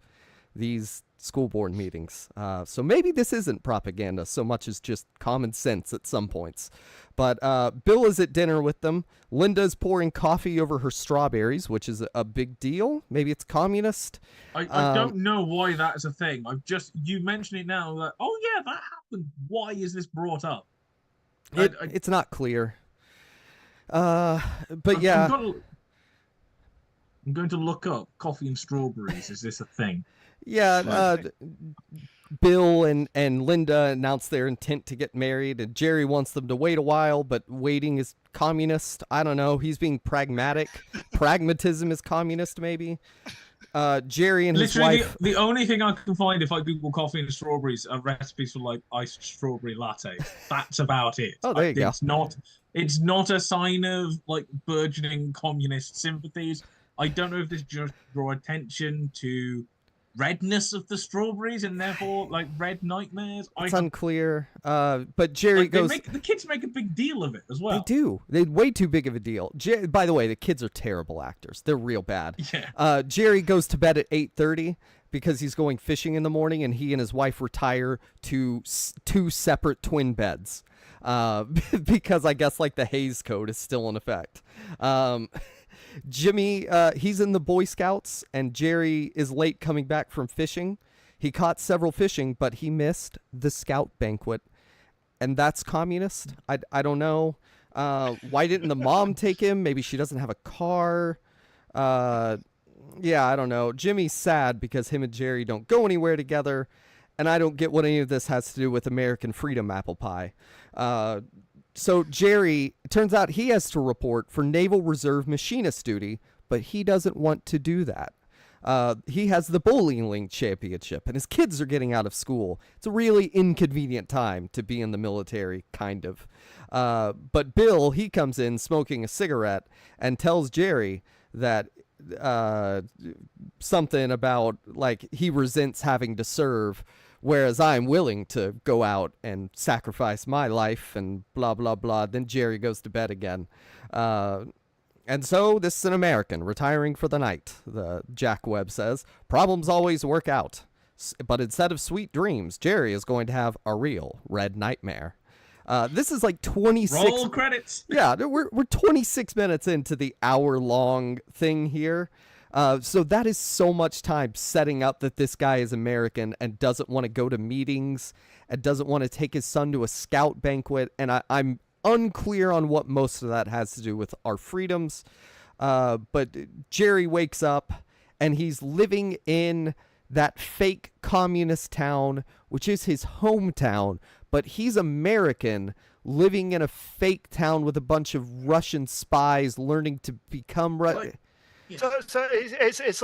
these school board meetings. So maybe this isn't propaganda so much as just common sense at some points. But Bill is at dinner with them. Linda's pouring coffee over her strawberries, which is a big deal. Maybe it's communist. I don't know why that's a thing. You mention it now. Like, oh yeah, that happened. Why is this brought up? It's not clear. But yeah. I'm going to look up coffee and strawberries. Is this a thing? Yeah, Bill and Linda announced their intent to get married, and Jerry wants them to wait a while, but waiting is communist. I don't know. He's being pragmatic. Pragmatism is communist, maybe. Jerry and his wife... The only thing I can find if I Google coffee and strawberries are recipes for like iced strawberry latte. That's about it. Oh, there you go. It's not a sign of like burgeoning communist sympathies. I don't know if this just draw attention to redness of the strawberries and therefore like red nightmares. It's unclear. But Jerry goes. The kids make a big deal of it as well. They do. They're way too big of a deal. By the way, the kids are terrible actors. They're real bad. Yeah. Jerry goes to bed at 8:30 because he's going fishing in the morning, and he and his wife retire to two separate twin beds. Because I guess like the Hays Code is still in effect. Jimmy, he's in the Boy Scouts, and Jerry is late coming back from fishing. He caught several fishing, but he missed the scout banquet, and that's communist. I don't know. Why didn't the mom take him? Maybe she doesn't have a car. Yeah, I don't know. Jimmy's sad because him and Jerry don't go anywhere together, and I don't get what any of this has to do with American freedom apple pie. So Jerry, it turns out he has to report for Naval Reserve machinist duty, but he doesn't want to do that. He has the bowling league championship, and his kids are getting out of school. It's a really inconvenient time to be in the military, kind of. But Bill, he comes in smoking a cigarette and tells Jerry that something about, like, he resents having to serve, whereas I'm willing to go out and sacrifice my life and blah, blah, blah. Then Jerry goes to bed again. And so this is an American retiring for the night, the Jack Webb says. Problems always work out. But instead of sweet dreams, Jerry is going to have a real red nightmare. This is like 26... Roll credits! Yeah, we're 26 minutes into the hour-long thing here. So that is so much time setting up that this guy is American and doesn't want to go to meetings and doesn't want to take his son to a scout banquet. And I'm unclear on what most of that has to do with our freedoms. But Jerry wakes up and he's living in that fake communist town, which is his hometown. But he's American, living in a fake town with a bunch of Russian spies learning to become So it's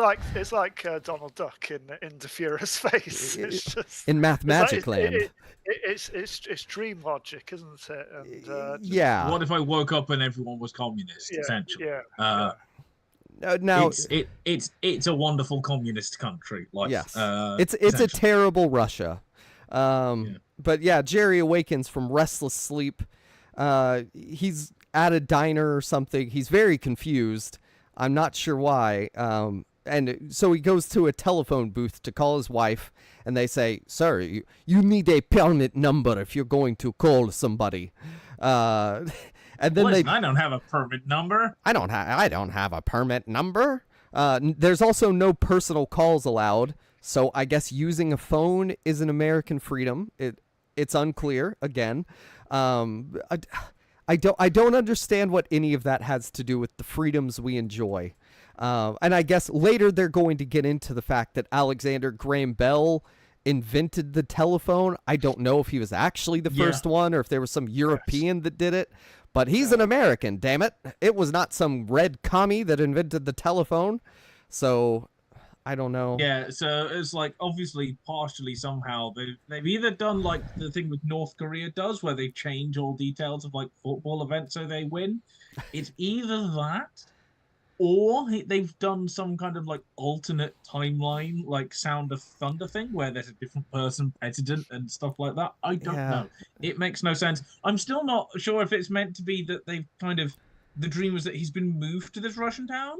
like Donald Duck in The Furious Face. It's just in Mathmagic Land. It's dream logic, isn't it? And, yeah. What if I woke up and everyone was communist? Essentially. Yeah. Now it's a wonderful communist country. Like, yes, it's a terrible Russia. But yeah, Jerry awakens from restless sleep. He's at a diner or something. He's very confused. I'm not sure why. And so he goes to a telephone booth to call his wife, and they say, "Sir, you need a permit number if you're going to call somebody." And then I don't have a permit number. I don't have a permit number. There's also no personal calls allowed, so I guess using a phone is an American freedom. It's unclear again. I don't understand what any of that has to do with the freedoms we enjoy. And I guess later they're going to get into the fact that Alexander Graham Bell invented the telephone. I don't know if he was actually the first one or if there was some European that did it. But he's an American, damn it. It was not some red commie that invented the telephone. So I don't know. Yeah, so it's like obviously partially somehow they've either done like the thing with North Korea does where they change all details of like football events so they win. It's either that or they've done some kind of like alternate timeline, like Sound of Thunder thing where there's a different person president and stuff like that. I don't know. It makes no sense. I'm still not sure if it's meant to be that they've kind of the dream is that he's been moved to this Russian town,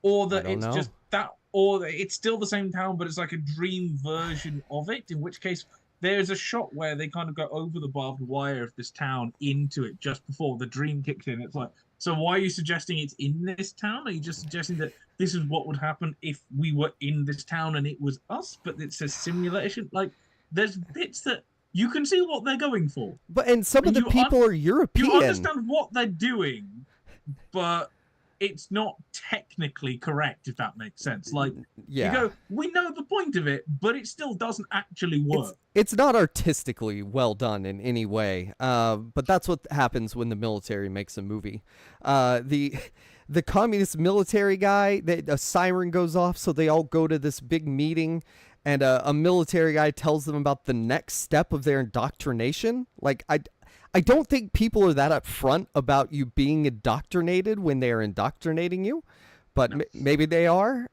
or that it's just that, or it's still the same town, but it's like a dream version of it, in which case there's a shot where they kind of go over the barbed wire of this town into it just before the dream kicks in. It's like, so why are you suggesting it's in this town? Are you just suggesting that this is what would happen if we were in this town and it was us, but it's a simulation? Like, there's bits that you can see what they're going for. And some of the people are European. You understand what they're doing, but it's not technically correct, if that makes sense. Like, you go, we know the point of it, but it still doesn't actually work. It's not artistically well done in any way, but that's what happens when the military makes a movie. The communist military guy, a siren goes off, so they all go to this big meeting, and a military guy tells them about the next step of their indoctrination. Like, I don't think people are that upfront about you being indoctrinated when they're indoctrinating you, but maybe they are.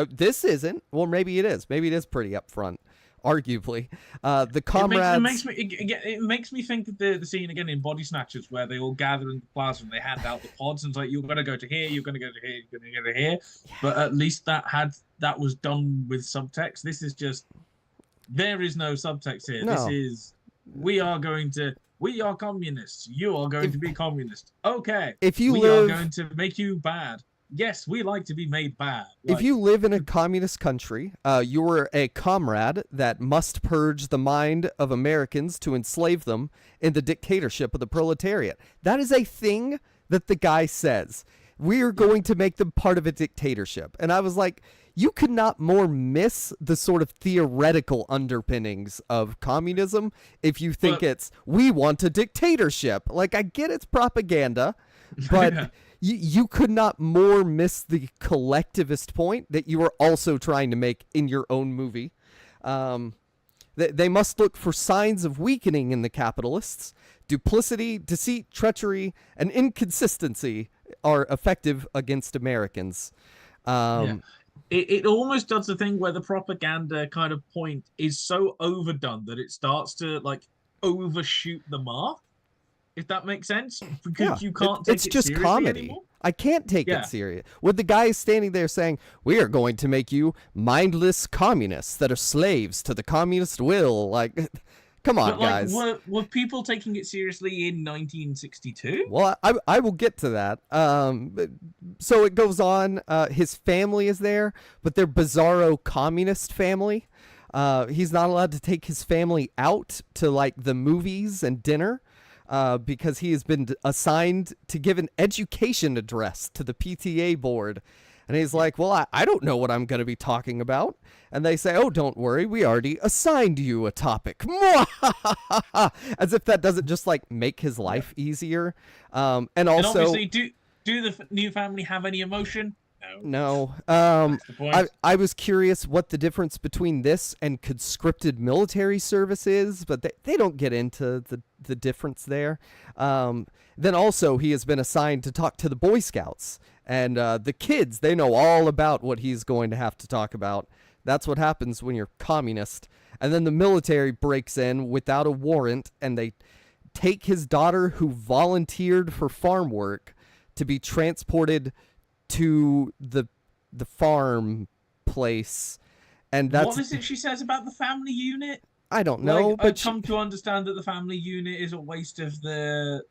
This isn't. Well, maybe it is. Maybe it is pretty upfront. arguably. The comrades. It makes me think of the scene again in Body Snatchers where they all gather in the plaza and they hand out the pods and it's like, you're gonna go to here, you're gonna go to here, you're gonna go to here. Yeah. But at least that was done with subtext. This is just, there is no subtext here. No. This is, we are communists. You are going to be communist. Okay. We are going to make you bad. Yes, we like to be made bad. If you live in a communist country, you're a comrade that must purge the mind of Americans to enslave them in the dictatorship of the proletariat. That is a thing that the guy says. We are going to make them part of a dictatorship. And I was like, you could not more miss the sort of theoretical underpinnings of communism if you think we want a dictatorship. Like, I get it's propaganda, but you could not more miss the collectivist point that you are also trying to make in your own movie. They must look for signs of weakening in the capitalists. Duplicity, deceit, treachery, and inconsistency are effective against Americans. It almost does the thing where the propaganda kind of point is so overdone that it starts to like overshoot the mark, if that makes sense, because you can't take it's it just seriously comedy anymore. I can't take it serious when the guy is standing there saying, we are going to make you mindless communists that are slaves to the communist will. Like, come on, guys. Were people taking it seriously in 1962? Well, I will get to that. So it goes on. His family is there, but they're bizarro communist family. He's not allowed to take his family out to like the movies and dinner because he has been assigned to give an education address to the PTA board. And he's like, well, I don't know what I'm going to be talking about. And they say, oh, don't worry. We already assigned you a topic. As if that doesn't just like make his life easier. And also, and obviously, do the new family have any emotion? No. That's the point. I was curious what the difference between this and conscripted military service is, but they don't get into the difference there. Then also, he has been assigned to talk to the Boy Scouts. And the kids, they know all about what he's going to have to talk about. That's what happens when you're communist. And then the military breaks in without a warrant, and they take his daughter, who volunteered for farm work, to be transported to the farm place. And that's what is it she says about the family unit? I don't know, but I've come to understand that the family unit is a waste of the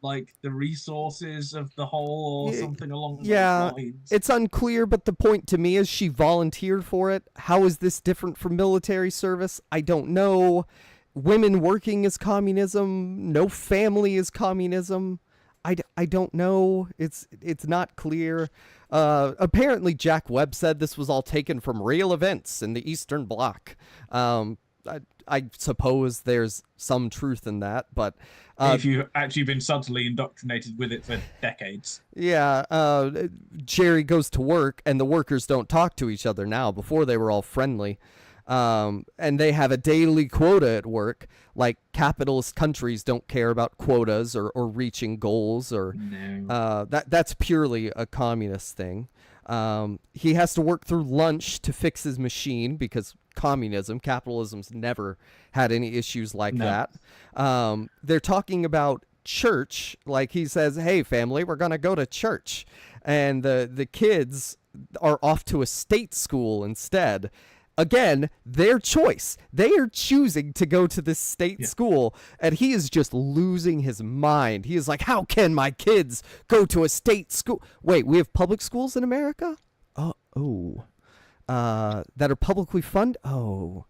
resources of the whole, or something along those lines. It's unclear, but the point to me is she volunteered for it. How is this different from military service? I don't know. Women working is communism. No family is communism. I don't know. It's not clear. Apparently, Jack Webb said this was all taken from real events in the Eastern Bloc. I suppose there's some truth in that, but if you've actually been subtly indoctrinated with it for decades. Yeah, Jerry goes to work, and the workers don't talk to each other now. Before, they were all friendly. And they have a daily quota at work. Like, capitalist countries don't care about quotas or reaching goals. Or that's purely a communist thing. He has to work through lunch to fix his machine because capitalism's never had any issues like that. They're talking about church. Like, he says, hey, family, we're going to go to church. And the kids are off to a state school instead. Again, their choice. They are choosing to go to this state school, and he is just losing his mind. He is like, how can my kids go to a state school? Wait, we have public schools in America? That are publicly funded? Oh,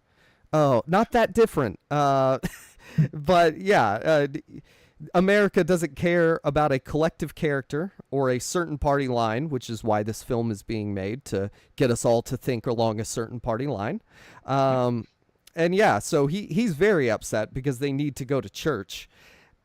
not that different. But yeah, America doesn't care about a collective character or a certain party line, which is why this film is being made, to get us all to think along a certain party line. And yeah, so he's very upset because they need to go to church,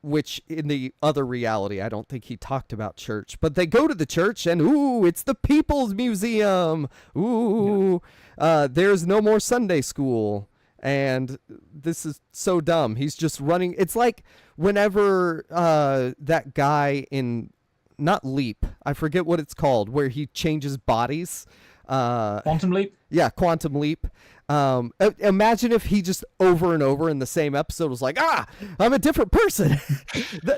which in the other reality, I don't think he talked about church. But they go to the church and, ooh, it's the People's Museum. Ooh, there's no more Sunday school. And this is so dumb. He's just running. It's like whenever that guy in, not Leap, I forget what it's called, where he changes bodies. Quantum Leap? Yeah, Quantum Leap. Imagine if he just over and over in the same episode was like, I'm a different person.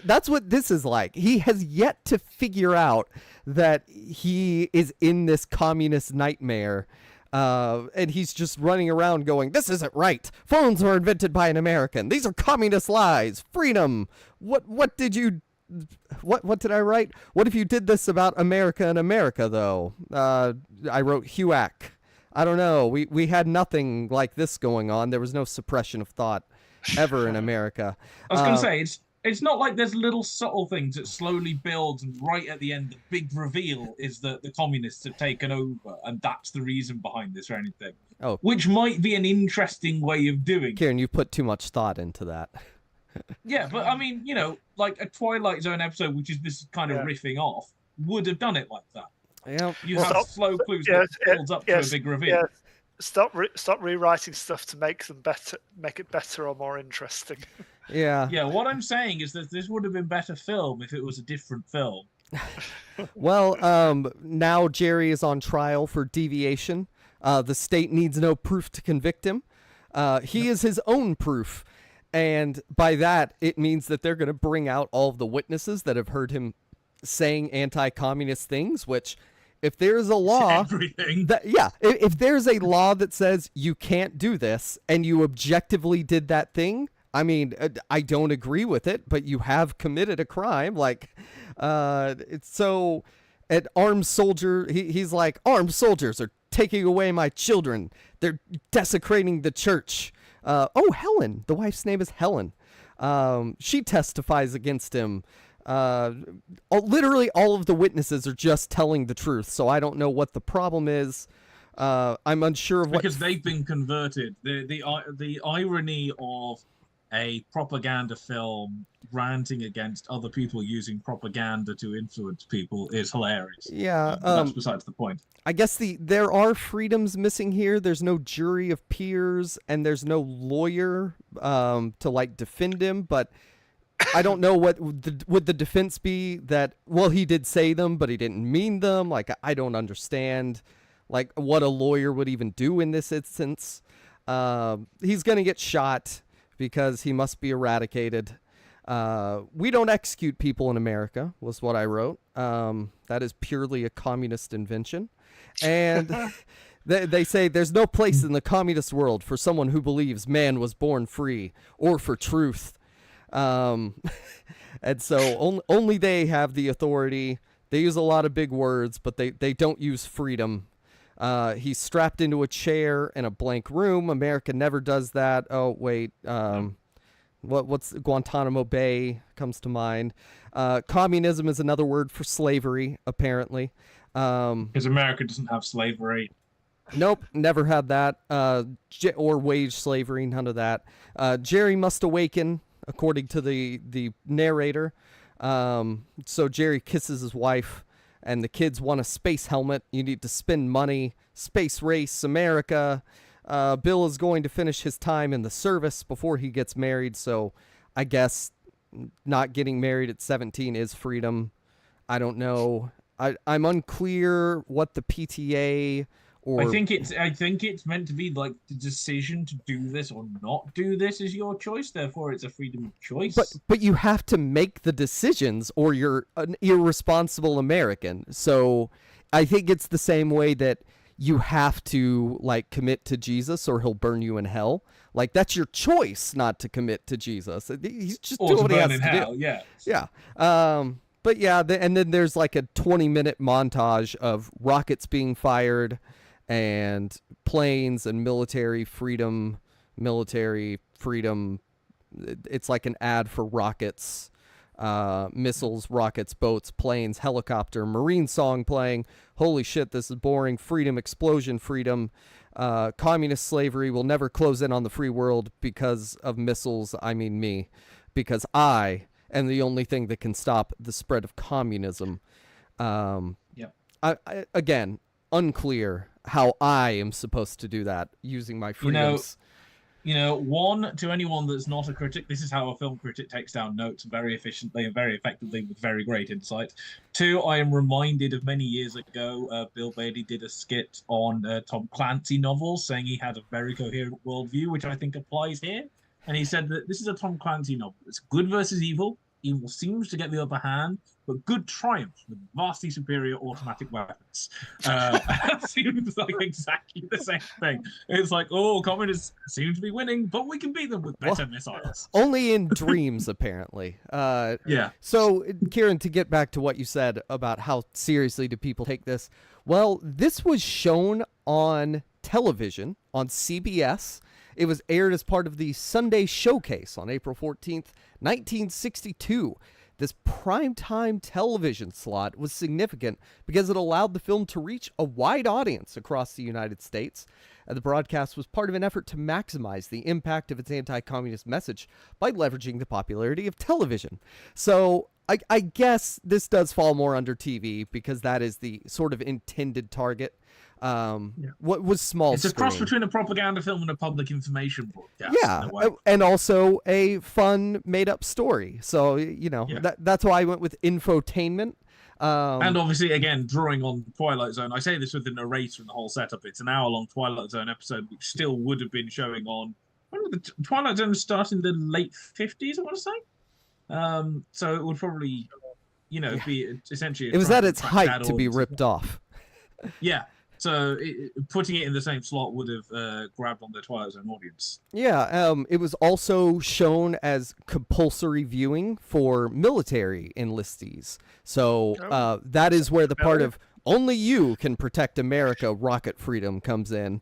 That's what this is like. He has yet to figure out that he is in this communist nightmare. And he's just running around going, this isn't right. Phones were invented by an American. These are communist lies. Freedom. What did I write? What if you did this about America and America, though? I wrote HUAC. I don't know. We had nothing like this going on. There was no suppression of thought ever in America. I was going to say, it's not like there's little subtle things that slowly build, and right at the end, the big reveal is that the communists have taken over, and that's the reason behind this or anything. Oh. Which might be an interesting way of doing it. Kieran, you put too much thought into that. Yeah, but I mean, like a Twilight Zone episode, which is this kind of riffing off, would have done it like that. Yeah. You have slow clues that builds up to a big reveal. Yeah. Stop rewriting stuff to make it better or more interesting. Yeah. Yeah, what I'm saying is that this would have been better film if it was a different film. Well, now Jerry is on trial for deviation. The state needs no proof to convict him. He is his own proof. And by that, it means that they're going to bring out all of the witnesses that have heard him saying anti-communist things, which if there's a law, if there's a law that says you can't do this and you objectively did that thing, I mean, I don't agree with it, but you have committed a crime. Like, it's so an armed soldier, he's like, armed soldiers are taking away my children. They're desecrating the church. Helen, the wife's name is Helen. She testifies against him. Literally all of the witnesses are just telling the truth, so I don't know what the problem is. I'm unsure of what... Because they've been converted. The irony of a propaganda film ranting against other people using propaganda to influence people is hilarious. Yeah. That's besides the point. I guess there are freedoms missing here. There's no jury of peers, and there's no lawyer to, like, defend him, but... I don't know would the defense be that, well, he did say them, but he didn't mean them. Like, I don't understand, like, what a lawyer would even do in this instance. He's going to get shot because he must be eradicated. We don't execute people in America, was what I wrote. That is purely a communist invention. And they say there's no place in the communist world for someone who believes man was born free or for truth. And so only they have the authority. They use a lot of big words, but they don't use freedom. He's strapped into a chair in a blank room. America never does that. Oh, wait. What's Guantanamo Bay comes to mind. Communism is another word for slavery, apparently. Because America doesn't have slavery. Nope, never had that. Or wage slavery, none of that. Jerry must awaken, according to the narrator. So Jerry kisses his wife, and the kids want a space helmet. You need to spend money. Space race, America. Bill is going to finish his time in the service before he gets married, so I guess not getting married at 17 is freedom. I don't know. I'm unclear what the PTA... I think it's meant to be like the decision to do this or not do this is your choice. Therefore, it's a freedom of choice. But you have to make the decisions, or you're an irresponsible American. So I think it's the same way that you have to, like, commit to Jesus, or he'll burn you in hell. Like, that's your choice not to commit to Jesus. He's just doing what he has to do. Yeah. But yeah, and then there's like a 20-minute montage of rockets being fired, and planes and military freedom. It's like an ad for rockets, missiles, rockets, boats, planes, helicopter, marine song playing. Holy shit, this is boring. Freedom, explosion, freedom. Communist slavery will never close in on the free world because of missiles. I mean me, because I am the only thing that can stop the spread of communism. Again, unclear how I am supposed to do that using my freedoms. You know, one, to anyone that's not a critic, this is how a film critic takes down notes very efficiently and very effectively with very great insight. Two, I am reminded of many years ago, Bill Bailey did a skit on Tom Clancy novels, saying he had a very coherent worldview, which I think applies here. And he said that this is a Tom Clancy novel. It's good versus evil. Evil seems to get the upper hand, but good triumphs with vastly superior automatic weapons. Seems like exactly the same thing. It's like, oh, communists seem to be winning, but we can beat them with better missiles. Only in dreams, apparently. Yeah. So, Kieran, to get back to what you said about how seriously do people take this, well, this was shown on television on CBS. It was aired as part of the Sunday Showcase on April 14th, 1962. This primetime television slot was significant because it allowed the film to reach a wide audience across the United States. The broadcast was part of an effort to maximize the impact of its anti-communist message by leveraging the popularity of television. So I guess this does fall more under TV because that is the sort of intended target. What was small It's a screen. cross between a propaganda film and a public information broadcast. Yeah, in a way. and also a fun made-up story. So, you know, that's why I went with infotainment. And obviously, again, drawing on Twilight Zone. I say this with the narrator and the whole setup. It's an hour-long Twilight Zone episode, which still would have been showing on... When did the Twilight Zone start? In the late 50s, I want to say? So it would probably, you know, be essentially... It was at its height to be ripped off. Yeah. So putting it in the same slot would have grabbed on the Twilight Zone audience. Yeah, it was also shown as compulsory viewing for military enlistees. So that is where the part of only you can protect America, rocket freedom comes in,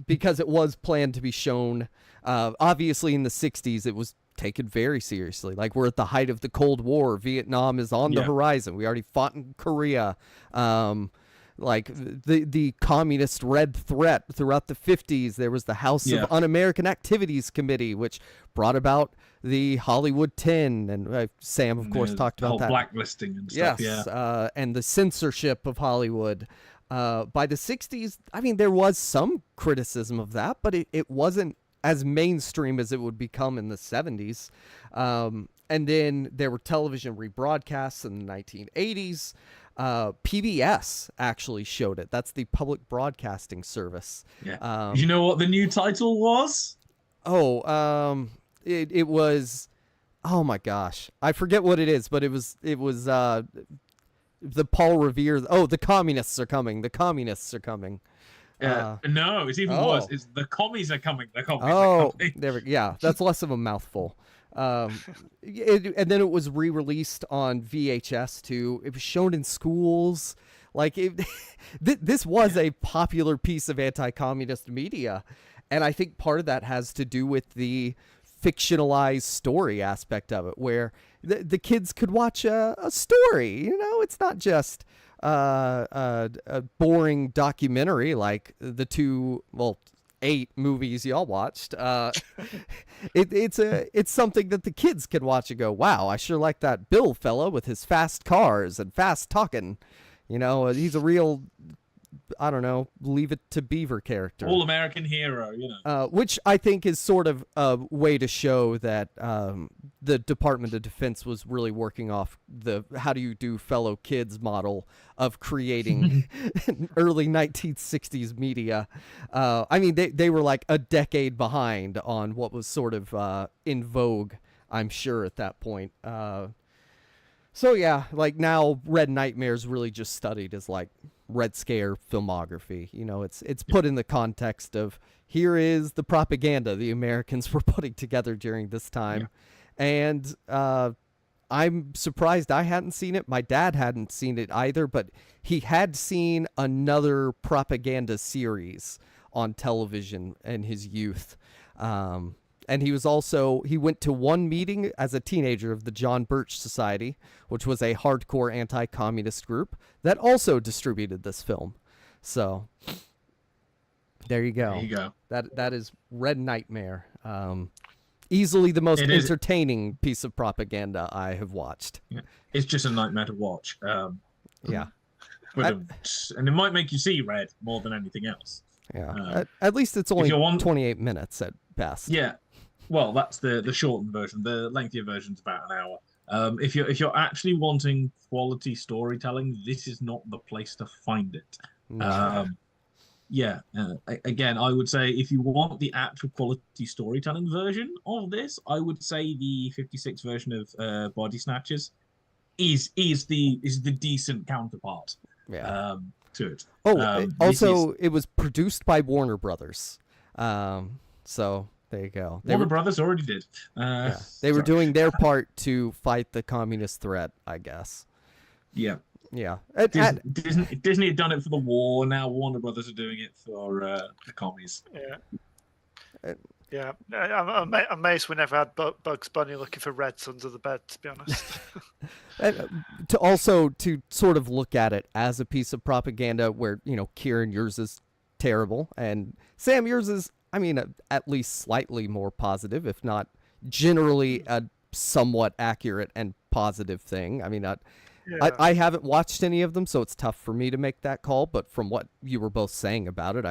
because it was planned to be shown. Obviously, in the 60s, it was taken very seriously. Like, we're at the height of the Cold War. Vietnam is on the horizon. We already fought in Korea. Like the communist red threat throughout the 50s. There was the House of Un-American Activities Committee, which brought about the Hollywood 10. And Sam, of course, talked about that. Blacklisting and stuff. Yes, and the censorship of Hollywood. By the 60s, I mean, there was some criticism of that, but it wasn't as mainstream as it would become in the 70s. And then there were television rebroadcasts in the 1980s. PBS actually showed it. That's the Public Broadcasting Service. Yeah. You know what the new title was? It was, oh my gosh, I forget what it is, but it was the Paul Revere. Oh, the communists are coming. The communists are coming. No, it's even worse. It's the commies are coming. The commies are coming. Yeah, that's less of a mouthful. And then it was re-released on VHS too. It was shown in schools. Like this was a popular piece of anti-communist media, and I think part of that has to do with the fictionalized story aspect of it, where the kids could watch a story. You know, it's not just a boring documentary like the 8 movies y'all watched. It's something that the kids can watch and go, wow, I sure like that Bill fella with his fast cars and fast talking. You know, he's a real, I don't know, Leave It to Beaver character. All-American hero, you know. Which I think is sort of a way to show that the Department of Defense was really working off the how do you do fellow kids model of creating early 1960s media. I mean, they were like a decade behind on what was sort of in vogue, I'm sure, at that point. So yeah, like now Red Nightmare's really just studied as like Red Scare filmography. You know, it's put in the context of here is the propaganda the Americans were putting together during this time. And I'm surprised I hadn't seen it. My dad hadn't seen it either, but he had seen another propaganda series on television in his youth. And he went to one meeting as a teenager of the John Birch Society, which was a hardcore anti-communist group that also distributed this film. So there you go. There you go. That is Red Nightmare. Easily the most entertaining piece of propaganda I have watched. Yeah. It's just a nightmare to watch. Yeah. And it might make you see red more than anything else. Yeah. At least it's only 28 minutes at best. Yeah. Well, that's the shortened version. The lengthier version's about an hour. If you're actually wanting quality storytelling, this is not the place to find it. No. Again, I would say if you want the actual quality storytelling version of this, I would say the 56 version of Body Snatchers is the decent counterpart. Yeah. To it. Also, it was produced by Warner Brothers. So there you go. Warner Brothers already did. They were doing their part to fight the communist threat, I guess. Yeah. Yeah. Disney had done it for the war. Now Warner Brothers are doing it for the commies. Yeah. Yeah, I'm amazed we never had Bugs Bunny looking for Reds under the bed, to be honest. To sort of look at it as a piece of propaganda where, Kieran, yours is terrible, and Sam, yours is, at least slightly more positive, if not generally a somewhat accurate and positive thing. I haven't watched any of them, so it's tough for me to make that call, but from what you were both saying about it,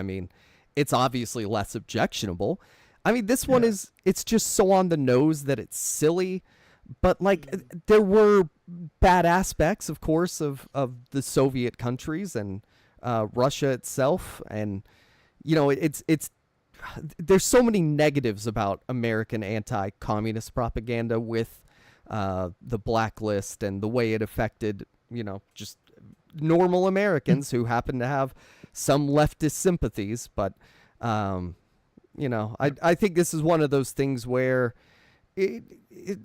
it's obviously less objectionable. This one it's just so on the nose that it's silly, but there were bad aspects, of course, of the Soviet countries and Russia itself. And, there's so many negatives about American anti-communist propaganda with the blacklist and the way it affected, just normal Americans who happen to have some leftist sympathies. But, I think this is one of those things where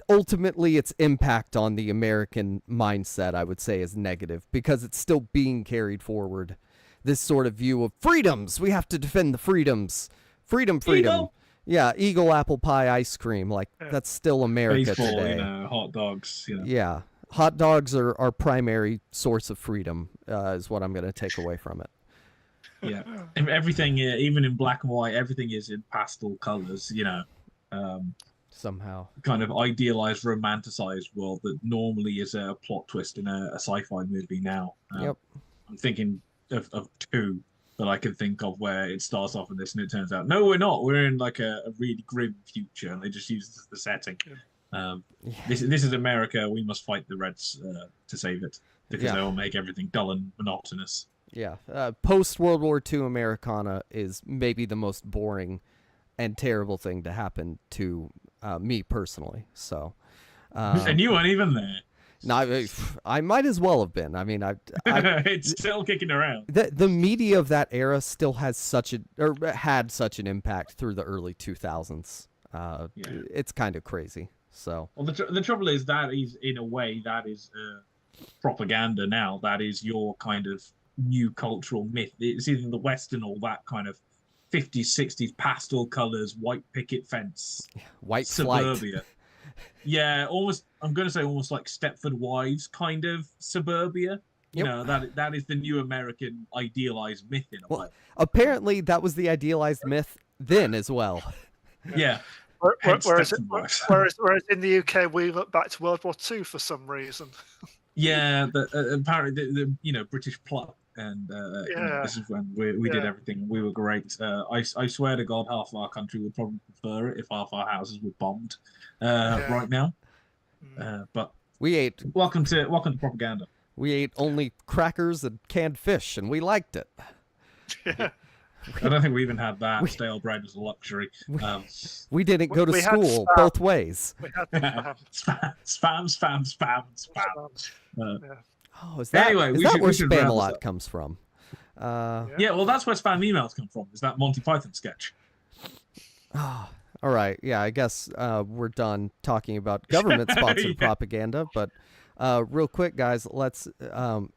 ultimately its impact on the American mindset, I would say, is negative because it's still being carried forward. This sort of view of freedoms. We have to defend the freedoms. Freedom. Eagle. Yeah, Eagle apple pie ice cream. That's still America Baseball, today. Hot dogs. Yeah. Hot dogs are our primary source of freedom, is what I'm going to take away from it. Yeah, everything, even in black and white, everything is in pastel colors. Somehow kind of idealized, romanticized world that normally is a plot twist in a sci-fi movie. Now, yep. I'm thinking of two that I can think of where it starts off in this, and it turns out no, we're not. We're in a really grim future, and they just use this as the setting. This is America. We must fight the Reds to save it because they will make everything dull and monotonous. Yeah, post-World War II Americana is maybe the most boring and terrible thing to happen to me personally. So, and you weren't even there. No, I might as well have been. It's still kicking around. The media of that era still has had such an impact through the early 2000s. It's kind of crazy. So, well, the trouble is that is in a way that is propaganda now. That is your kind of new cultural myth. It's either the West and all that kind of 50s, 60s pastel colors, white picket fence, white suburbia. Flight. Yeah, almost. I'm going to say almost like Stepford Wives kind of suburbia. Yep. That is the new American idealized myth in a way. Apparently, that was the idealized myth then as well. Yeah. Whereas in the UK, we look back to World War II for some reason. Yeah, apparently the British plot, and this is when we did everything. We were great. I swear to God, half of our country would probably prefer it if half our houses were bombed right now. But we ate. Welcome to propaganda. We ate only crackers and canned fish, and we liked it. Yeah. I don't think we even had that. Stale bread was a luxury. We didn't go to school both ways. We had spam. Is that, anyway, is that where Spam-A-Lot comes from? Yeah, well, that's where spam emails come from. Is that Monty Python sketch? All right. Yeah, I guess we're done talking about government-sponsored propaganda. But real quick, guys, let's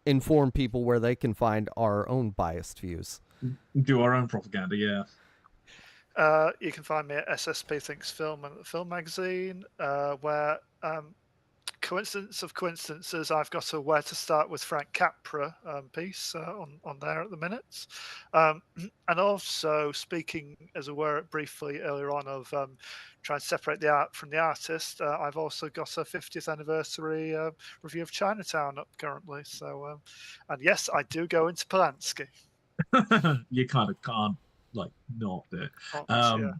inform people where they can find our own biased views. Do our own propaganda, yeah. You can find me at SSP Thinks Film and the Film Magazine, where coincidence of coincidences, I've got a Where to Start with Frank Capra piece on there at the minute. And also, speaking, as I were briefly earlier on, of trying to separate the art from the artist, I've also got a 50th anniversary review of Chinatown up currently. So, and yes, I do go into Polanski. You kind of can't. like not do it. Yeah.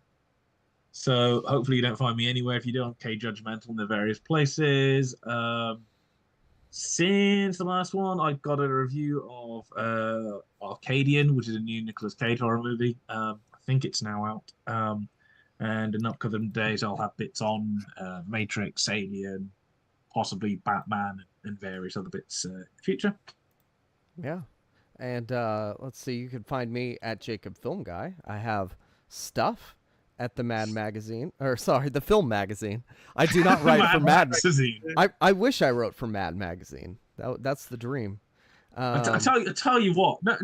So hopefully you don't find me anywhere. If you do, I'm K Judgmental in the various places. Since the last one, I got a review of Arcadian, which is a new Nicolas Cage horror movie. I think it's now out. And in upcoming days, I'll have bits on Matrix, Alien, possibly Batman, and various other bits in the future. Yeah. And let's see, you can find me at Jacob Film Guy. I have stuff at the Mad Magazine, or sorry, the Film Magazine. I do not write for Mad Magazine. I wish I wrote for Mad Magazine. That's the dream. I tell you what. No.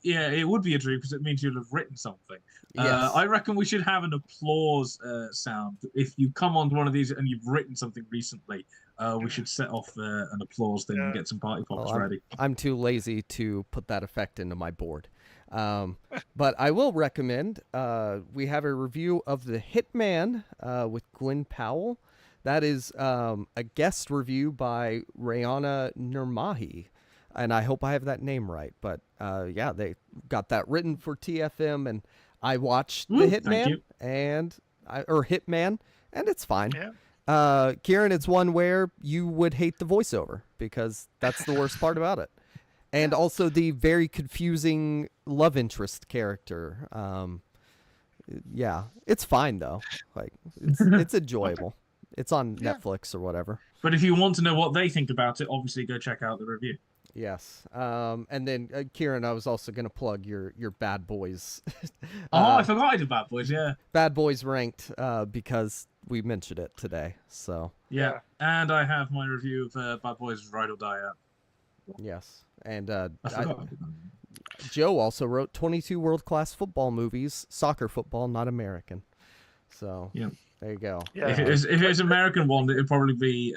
Yeah, it would be a dream because it means you'll have written something. Yes. I reckon we should have an applause sound if you come onto one of these and you've written something recently. We should set off an applause thing and get some party pops ready. I'm too lazy to put that effect into my board. But I will recommend, we have a review of The Hitman with Gwen Powell. That is a guest review by Rayana Nurmahi. And I hope I have that name right. But yeah, they got that written for TFM. And I watched The Hitman or Hitman, and it's fine. Yeah. Kieran, it's one where you would hate the voiceover because that's the worst part about it. And also the very confusing love interest character. Yeah, it's fine though. Like it's enjoyable. It's on Netflix or whatever. But if you want to know what they think about it, obviously go check out the review. Yes. And then Kieran, I was also going to plug your Bad Boys. I forgot I did Bad Boys. Yeah. Bad Boys ranked because we mentioned it today. So. Yeah. And I have my review of Bad Boys Ride or Die out. Yes. And Joe also wrote 22 world-class football movies, soccer football, not American. So yeah, there you go. Yeah. If it was American one, it'd probably be.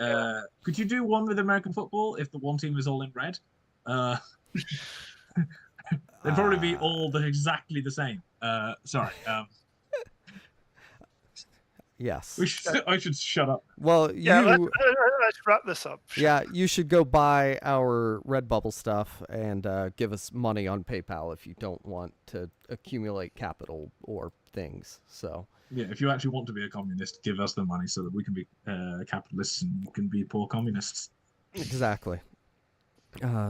Could you do one with American football if the one team is all in red? They'd probably be all exactly the same. Sorry. Yes. I should shut up. Well, let's wrap this up. Yeah, you should go buy our Redbubble stuff and give us money on PayPal if you don't want to accumulate capital or things. So yeah, if you actually want to be a communist, give us the money so that we can be capitalists and you can be poor communists. Exactly.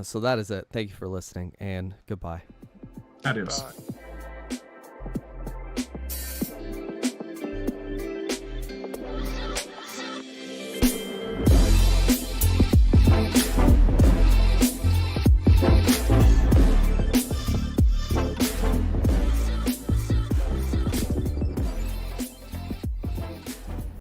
So that is it. Thank you for listening and goodbye. Adios. Bye.